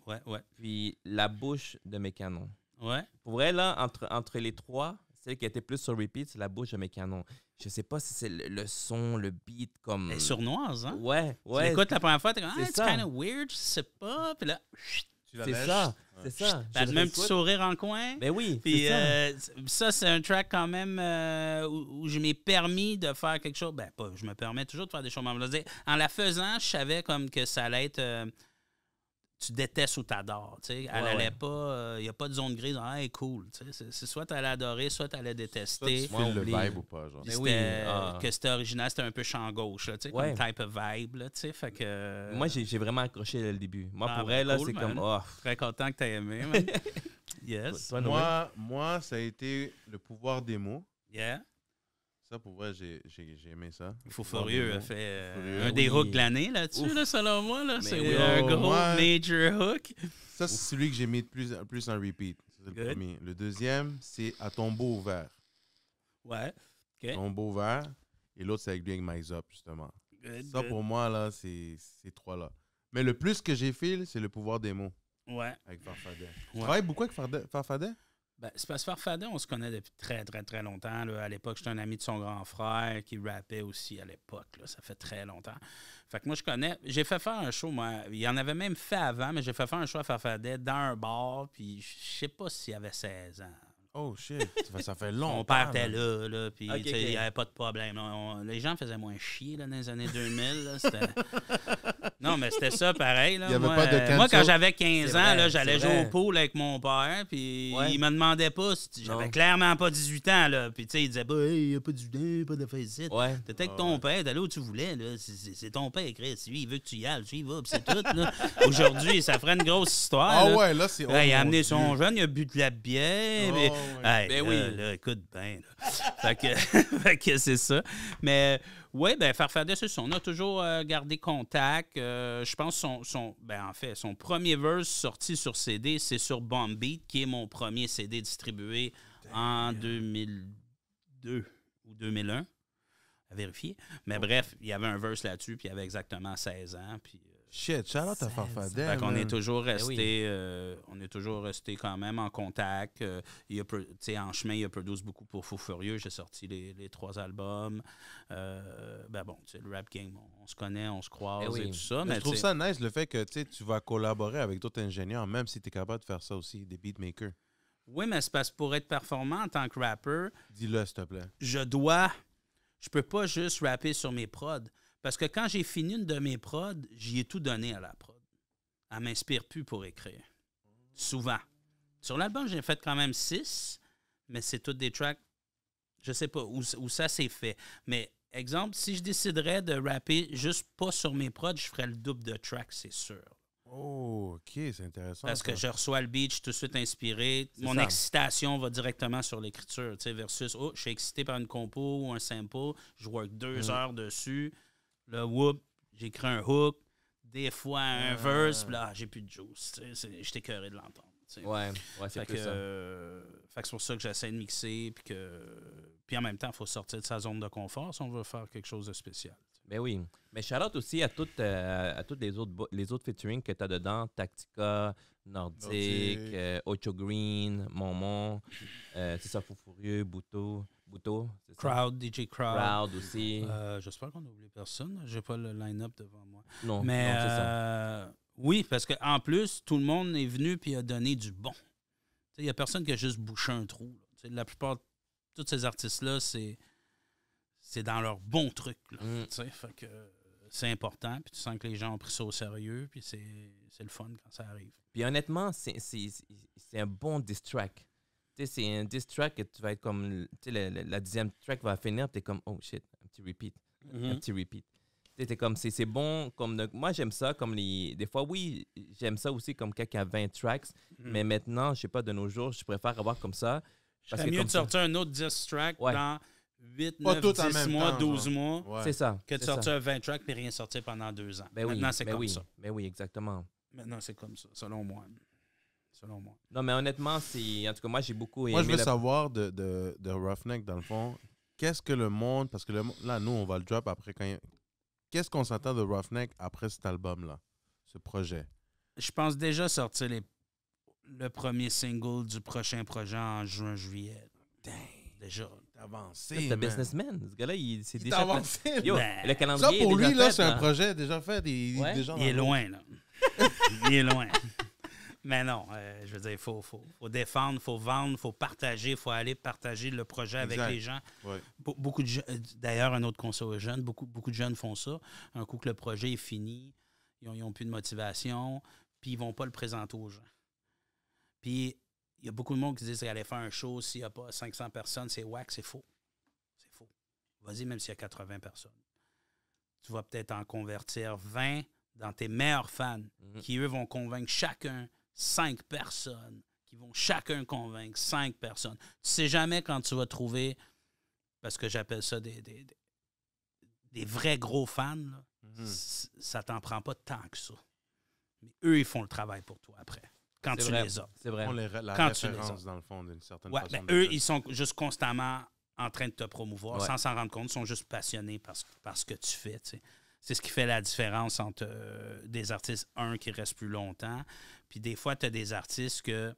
Puis La bouche de Mécanon. Ouais. Pour vrai, là, entre les trois, celle qui était plus sur repeat, c'est La bouche de Mécanon. Je sais pas si c'est le son, le beat, comme... Elle est sournoise, hein? Ouais, Tu ouais. l'écoutes la première fois, t'es comme, c'est it's ça. kind of weird, je sais pas. Puis là, Tu la C'est lèches. ça, Ouais. c'est ça. t'as Je le même petit réécoute. sourire en coin. Ben oui, Puis c'est ça. ça, c'est un track quand même où je m'ai permis de faire quelque chose. Ben, pas, je me permets toujours de faire des choses. Mais je veux dire, en la faisant, je savais comme que ça allait être. Tu détestes ou t'adores. Tu sais. Elle Ouais, allait ouais. pas. Il n'y a pas de zone grise. Ah, elle est cool. Tu sais. C'est soit tu allais adorer, soit tu allais Toi, détester. tu Moi, files le oublie. vibe ou pas, genre. Puis Mais c'était- oui, ah. Que c'était original, c'était un peu champ gauche, là, tu sais, Ouais. comme type of vibe. Là, tu sais, fait que, Moi, j'ai vraiment accroché dès le début. Moi, Ah, pour ben, elle, là, cool, c'est man. comme... Oh, très content que tu aies aimé. Man. Yes. toi, Noël? Moi, ça a été le pouvoir des mots. Yeah. Ça, pour vrai, j'ai aimé ça. Fou Le pouvoir Furieux des a mots. fait Furieux. un des Oui. hooks de l'année là-dessus, Ouf. là, selon moi. Là. Mais C'est oui. un Oh, gros moi- major hook. Ça, c'est celui que j'ai mis plus en repeat. C'est le Good. premier. Le deuxième, c'est À tombeau ouvert. Ouais. OK. Tombeau ouvert. Et l'autre, c'est avec lui, avec Mike Zop, justement. Good, Ça, good. pour moi, là, c'est ces trois-là. Mais le plus que j'ai fait, c'est le pouvoir des mots Ouais. avec Farfadet. Tu Ouais. travailles beaucoup avec Farfadet? Ben, c'est parce que Farfadet, on se connaît depuis très, très, très longtemps. Là. À l'époque, j'étais un ami de son grand frère qui rappait aussi à l'époque. Là. Ça fait très longtemps. Fait que moi, je connais. J'ai fait faire un show, moi. Il y en avait même fait avant, mais j'ai fait faire un show à Farfadet dans un bar. Puis je sais pas s'il avait 16 ans. Oh, shit. Ça fait longtemps. Mon père était man. là, puis Ok, tu sais, ok. il n'y avait pas de problème. Là. Les gens faisaient moins chier là, dans les années 2000. Là. C'était- non, mais c'était ça pareil. Là. Il y avait moi, pas de moi, quand cancel. j'avais 15 C'est ans, vrai, là, j'allais c'est jouer vrai. au pool avec mon père, puis Ouais. il me demandait pas si j'avais Non. clairement pas 18 ans. Là. Puis tu sais, il disait pas, hey, il n'y a pas de 18 ans, pas de ici. Ouais. T'étais avec Ah ton ouais. père, t'allais où tu voulais. Là. C'est ton père, Chris. Lui, il veut que tu y ailles. Tu y vas, puis c'est tout. Là. Aujourd'hui, ça ferait une grosse histoire. Ah là. ouais, là, c'est... Là, il a oh, amené mon son Dieu. jeune, il a bu de la bière. Oh, mais- ouais. Hey, Ben là, oui. là, écoute bien. Fait que, fait que c'est ça. Mais oui, ben Farfadet, c'est ça. On a toujours gardé contact. Je pense son premier verse sorti sur CD, c'est sur Bomb Beat, qui est mon premier CD distribué en 2002 ou 2001. À vérifier. Mais bref, il y avait un verse là-dessus, puis il avait exactement 16 ans. Puis, Shit, shout out à Farfadet. fait qu'on man. est toujours Ben resté, on est toujours resté quand même en contact. En chemin, il a produit beaucoup pour Fou Furieux. J'ai sorti les 3 albums. Ben bon, le rap game, on se connaît, on se croise Ben oui. et tout ça. Mais Mais je trouve tu sais, ça nice le fait que tu vas collaborer avec d'autres ingénieurs, même si tu es capable de faire ça aussi, des beatmakers. oui, mais c'est parce que pour être performant en tant que rappeur, Dis-le, s'il te plaît. je peux pas juste rapper sur mes prods. Parce que quand j'ai fini une de mes prods, j'y ai tout donné à la prod. Elle m'inspire plus pour écrire. Souvent. Sur l'album, j'ai fait quand même 6, mais c'est toutes des tracks, je sais pas, où ça s'est fait. Mais, exemple, si je déciderais de rapper juste pas sur mes prods, je ferais le double de tracks, c'est sûr. Oh, OK, c'est intéressant. Parce que ça. je reçois le beat, je suis tout de suite inspiré. C'est Mon ça. excitation va directement sur l'écriture, tu sais, versus, je suis excité par une compo ou un sample, je work 2 heures dessus, là, whoop, j'écris un hook, des fois un verse, puis là, j'ai plus de juice, tu sais, j'étais écœuré de l'entendre. Tu sais. Ouais, c'est Fait plus que, ça. fait que c'est pour ça que j'essaie de mixer, puis en même temps, il faut sortir de sa zone de confort si on veut faire quelque chose de spécial. Ben oui. Mais shout-out aussi à toutes les autres featuring que tu as dedans. Tactica, Nordique, Ocho Green, Momon, c'est ça, Fou Furieux, Bouto, c'est ça? Crowd, DJ Crowd. Crowd aussi. J'espère qu'on n'a oublié personne. J'ai pas le line-up devant moi. non, Mais non, c'est ça. oui, parce qu'en plus, tout le monde est venu et a donné du bon. Il n'y a personne qui a juste bouché un trou. Là. La plupart, tous ces artistes-là, c'est dans leur bon truc. Là, fait que c'est important. Puis tu sens que les gens ont pris ça au sérieux. Puis c'est le fun quand ça arrive. Puis honnêtement, c'est un bon diss track. Tu sais, c'est un diss track que tu vas être comme... Tu sais, la 10e track va finir, tu es comme, oh shit, un petit repeat. Un petit repeat. Tu sais, t'es comme, c'est bon. Comme moi, j'aime ça. Comme des fois, oui, j'aime ça aussi comme quelqu'un qui a 20 tracks. Mais maintenant, je sais pas, de nos jours, je préfère avoir comme ça. Parce que mieux de sortir un autre 10 track dans 8, 9, 10 mois, 12 mois, Ouais. C'est ça. que de sortir un 20 track et rien sortir pendant 2 ans. Ben Maintenant, c'est comme ça. Ben oui, exactement. Maintenant, c'est comme ça, selon moi. Non, mais honnêtement, en tout cas, moi, j'ai beaucoup aimé. Moi, je veux savoir de Roughneck, dans le fond, qu'est-ce que le monde... Parce que là, nous, on va le drop après quand... Qu'est-ce qu'on s'attend de Roughneck après cet album-là, ce projet? Je pense déjà sortir le premier single du prochain projet en juin-juillet. Déjà. T'as avancé, C'est un businessman. Ce gars-là, c'est déjà... T'as avancé, Yo, Ben, le calendrier ça, pour est déjà lui, là, fait, c'est un projet déjà fait. Il est déjà Il est dans- loin, là. Il est loin. Mais non, je veux dire, il faut défendre, il faut vendre, il faut partager, il faut aller partager le projet avec Exact. les gens. Ouais. Beaucoup de d'ailleurs, un autre conseil aux jeunes, beaucoup de jeunes font ça. Un coup que le projet est fini, ils n'ont plus de motivation, puis ils ne vont pas le présenter aux gens. Puis il y a beaucoup de monde qui disent qu'elle allait faire un show, s'il n'y a pas 500 personnes, c'est whack, c'est faux. C'est faux. Vas-y, même s'il y a 80 personnes. Tu vas peut-être en convertir 20 dans tes meilleurs fans, qui, eux, vont convaincre chacun 5 personnes, qui vont chacun convaincre 5 personnes. Tu sais jamais quand tu vas trouver, parce que j'appelle ça des vrais gros fans, là, ça t'en prend pas tant que ça. Mais eux, ils font le travail pour toi après, quand C'est tu vrai, les as. c'est vrai. On la Quand tu les référence, as. dans le fond, d'une certaine Ouais, façon. ben, de eux, faire. ils sont juste constamment en train de te promouvoir, Ouais. sans s'en rendre compte. Ils sont juste passionnés par ce que tu fais. Tu sais. C'est ce qui fait la différence entre des artistes, qui restent plus longtemps, puis des fois, tu as des artistes que...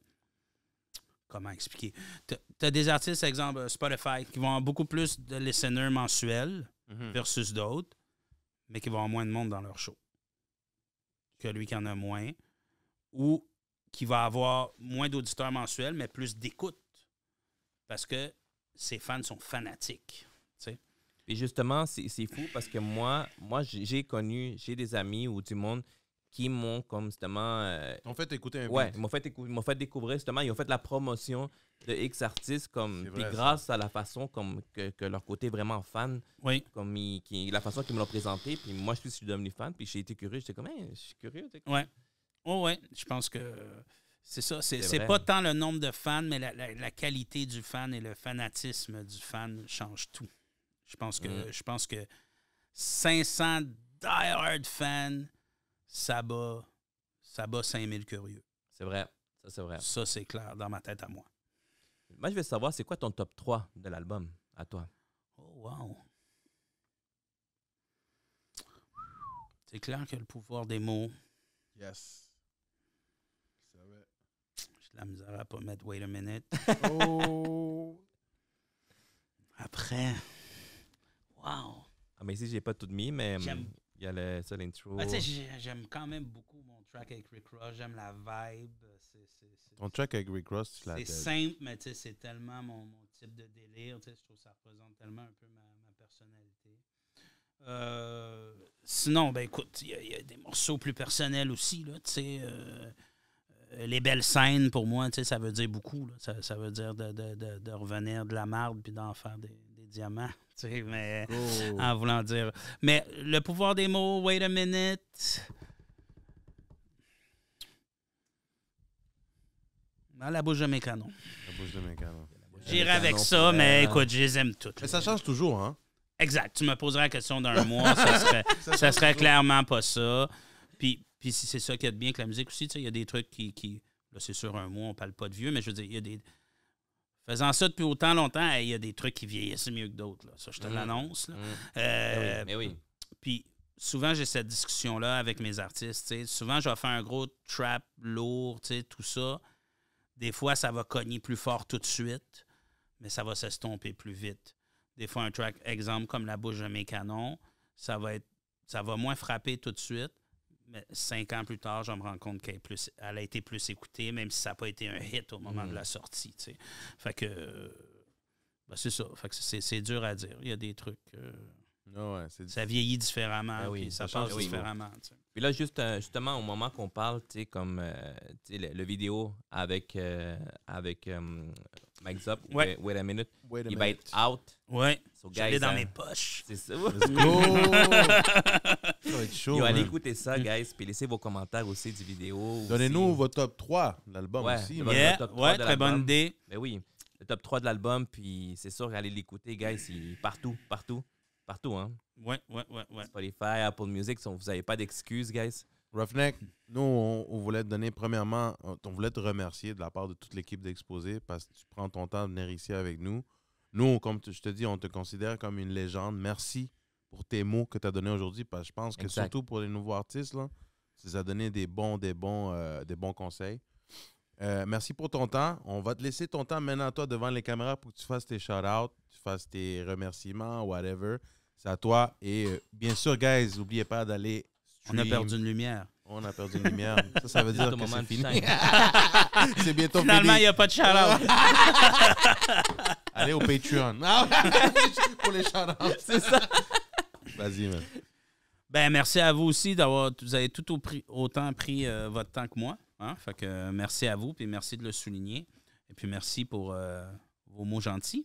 Comment expliquer? Tu as des artistes, exemple Spotify, qui vont avoir beaucoup plus de listeners mensuels versus d'autres, mais qui vont avoir moins de monde dans leur show que lui qui en a moins, ou qui va avoir moins d'auditeurs mensuels, mais plus d'écoute. Parce que ses fans sont fanatiques. Tu sais. Et justement, c'est fou parce que moi j'ai des amis ou du monde qui m'ont comme justement... On fait écouter un ouais, beat. ils m'ont fait découvrir justement, ils ont fait la promotion de X artistes comme C'est puis vrai, grâce à la façon comme que leur côté vraiment fan, Oui. comme la façon qu'ils me l'ont présenté, puis moi je suis devenu fan, puis j'ai été curieux, j'étais comme hey, je suis curieux. Tu sais. Ouais. Oh, ouais. Je pense que c'est ça. C'est vrai. pas tant le nombre de fans, mais la qualité du fan et le fanatisme du fan change tout. Je pense que 500 die-hard fans, ça bat 5000 curieux. C'est vrai, ça c'est vrai. Ça, c'est clair dans ma tête à moi. Moi je veux savoir c'est quoi ton top 3 de l'album à toi? Oh, wow. C'est clair que le pouvoir des mots, Yes. Ça va. j'ai de la misère à pas mettre wait a minute. Oh! Après, wow. Ah mais ici j'ai pas tout mis, mais J'aime. il y a l'intro. Ah, tu sais, j'aime quand même beaucoup mon track avec Rick Ross. J'aime la vibe. Ton track avec Rick Ross, tu l'as C'est tête. simple, mais tu sais, c'est tellement mon type de délire. Tu sais, je trouve que ça représente tellement un peu ma personnalité. Sinon, ben écoute, il y a des morceaux plus personnels aussi. Là, tu sais, les belles scènes, pour moi, tu sais, ça veut dire beaucoup. Là. Ça veut dire de revenir de la marde puis d'en faire des diamants. Tu sais, mais Oh. en voulant dire. Mais le pouvoir des mots, wait a minute. À la bouche de mes canons. La bouche de mes canons. J'irai avec ça, mais écoute, je les aime toutes. Mais ça change toujours, hein? Exact. Tu me poserais la question d'un mois, ça serait clairement pas ça. Puis c'est ça qui est bien que la musique aussi. Il y a des trucs qui là, c'est sûr, un mois, on parle pas de vieux, mais je veux dire, il y a des... Faisant ça depuis autant longtemps, il y a des trucs qui vieillissent mieux que d'autres. Là. Ça, je te l'annonce. Mais oui. Puis souvent, j'ai cette discussion-là avec mes artistes. T'sais. Souvent, je vais faire un gros trap lourd, tout ça. Des fois, ça va cogner plus fort tout de suite, mais ça va s'estomper plus vite. Des fois, un track, exemple, comme La bouche de mes canons, ça va moins frapper tout de suite, mais 5 ans plus tard, je me rends compte qu'elle a été plus écoutée, même si ça n'a pas été un hit au moment de la sortie. T'sais. Fait que c'est ça. Fait que c'est dur à dire. Il y a des trucs... ça vieillit différemment, puis ça passe différemment. T'sais. Puis là, justement, au moment qu'on parle, tu sais, comme le vidéo avec Mike Zop, Wait a Minute, il va être out. Ouais, so, j'allais dans mes poches. C'est ça. Let's go! Ça va être chaud, allez écouter ça, guys, puis laissez vos commentaires aussi du vidéo. Donnez-nous votre top 3 de l'album aussi. Très bonne idée. Ben oui, le top 3 de l'album, puis c'est sûr, allez l'écouter, guys, partout, hein. Ouais. Spotify, Apple Music, vous n'avez pas d'excuses, guys. Roughneck, nous, on voulait te donner, premièrement, on voulait te remercier de la part de toute l'équipe d'Exposé parce que tu prends ton temps de venir ici avec nous. Nous, comme je te dis, on te considère comme une légende. Merci pour tes mots que tu as donnés aujourd'hui parce que je pense que surtout pour les nouveaux artistes, là, tu as donné des bons conseils. Merci pour ton temps. On va te laisser ton temps maintenant, toi, devant les caméras pour que tu fasses tes shout-outs, tu fasses tes remerciements, whatever. C'est à toi. Et bien sûr, guys, n'oubliez pas d'aller stream. On a perdu une lumière. On a perdu une lumière. Ça veut dire que c'est fini. C'est bientôt Finalement, il n'y a pas de shout-out. Allez au Patreon. Pour les shout-outs. C'est ça. Vas-y, man. Ben, merci à vous aussi vous avez tout autant pris votre temps que moi. Hein? Fait que merci à vous, puis merci de le souligner. Et puis merci pour vos mots gentils.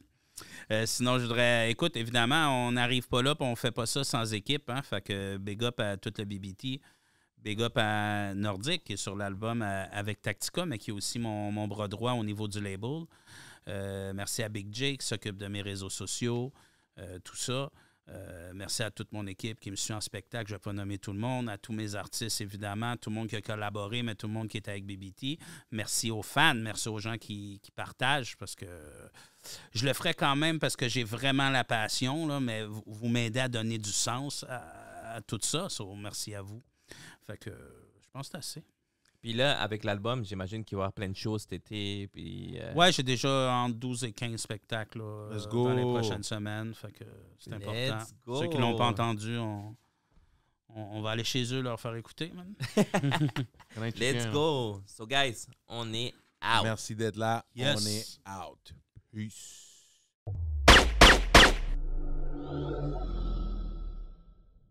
Sinon, je voudrais... Écoute, évidemment, on n'arrive pas là, puis on ne fait pas ça sans équipe. Hein? Fait que big up à toute la BBT. Big up à Nordic, qui est sur l'album avec Tactica, mais qui est aussi mon bras droit au niveau du label. Merci à Big J, qui s'occupe de mes réseaux sociaux, tout ça. Merci à toute mon équipe qui me suit en spectacle. Je ne vais pas nommer tout le monde. À tous mes artistes, évidemment. Tout le monde qui a collaboré, mais tout le monde qui est avec BBT. Merci aux fans. Merci aux gens qui partagent parce que je le ferai quand même parce que j'ai vraiment la passion, là, mais vous m'aidez à donner du sens à tout ça. So, merci à vous. Fait que je pense que c'est assez. Puis là, avec l'album, j'imagine qu'il va y avoir plein de choses cet été. Puis, ouais, j'ai déjà entre 12 et 15 spectacles là, Let's go. dans les prochaines semaines. Fait que c'est important. Let's go. Ceux qui ne l'ont pas entendu, on va aller chez eux leur faire écouter. Man. Let's go. So, guys, on est out. Merci d'être là. Yes. On est out. Peace.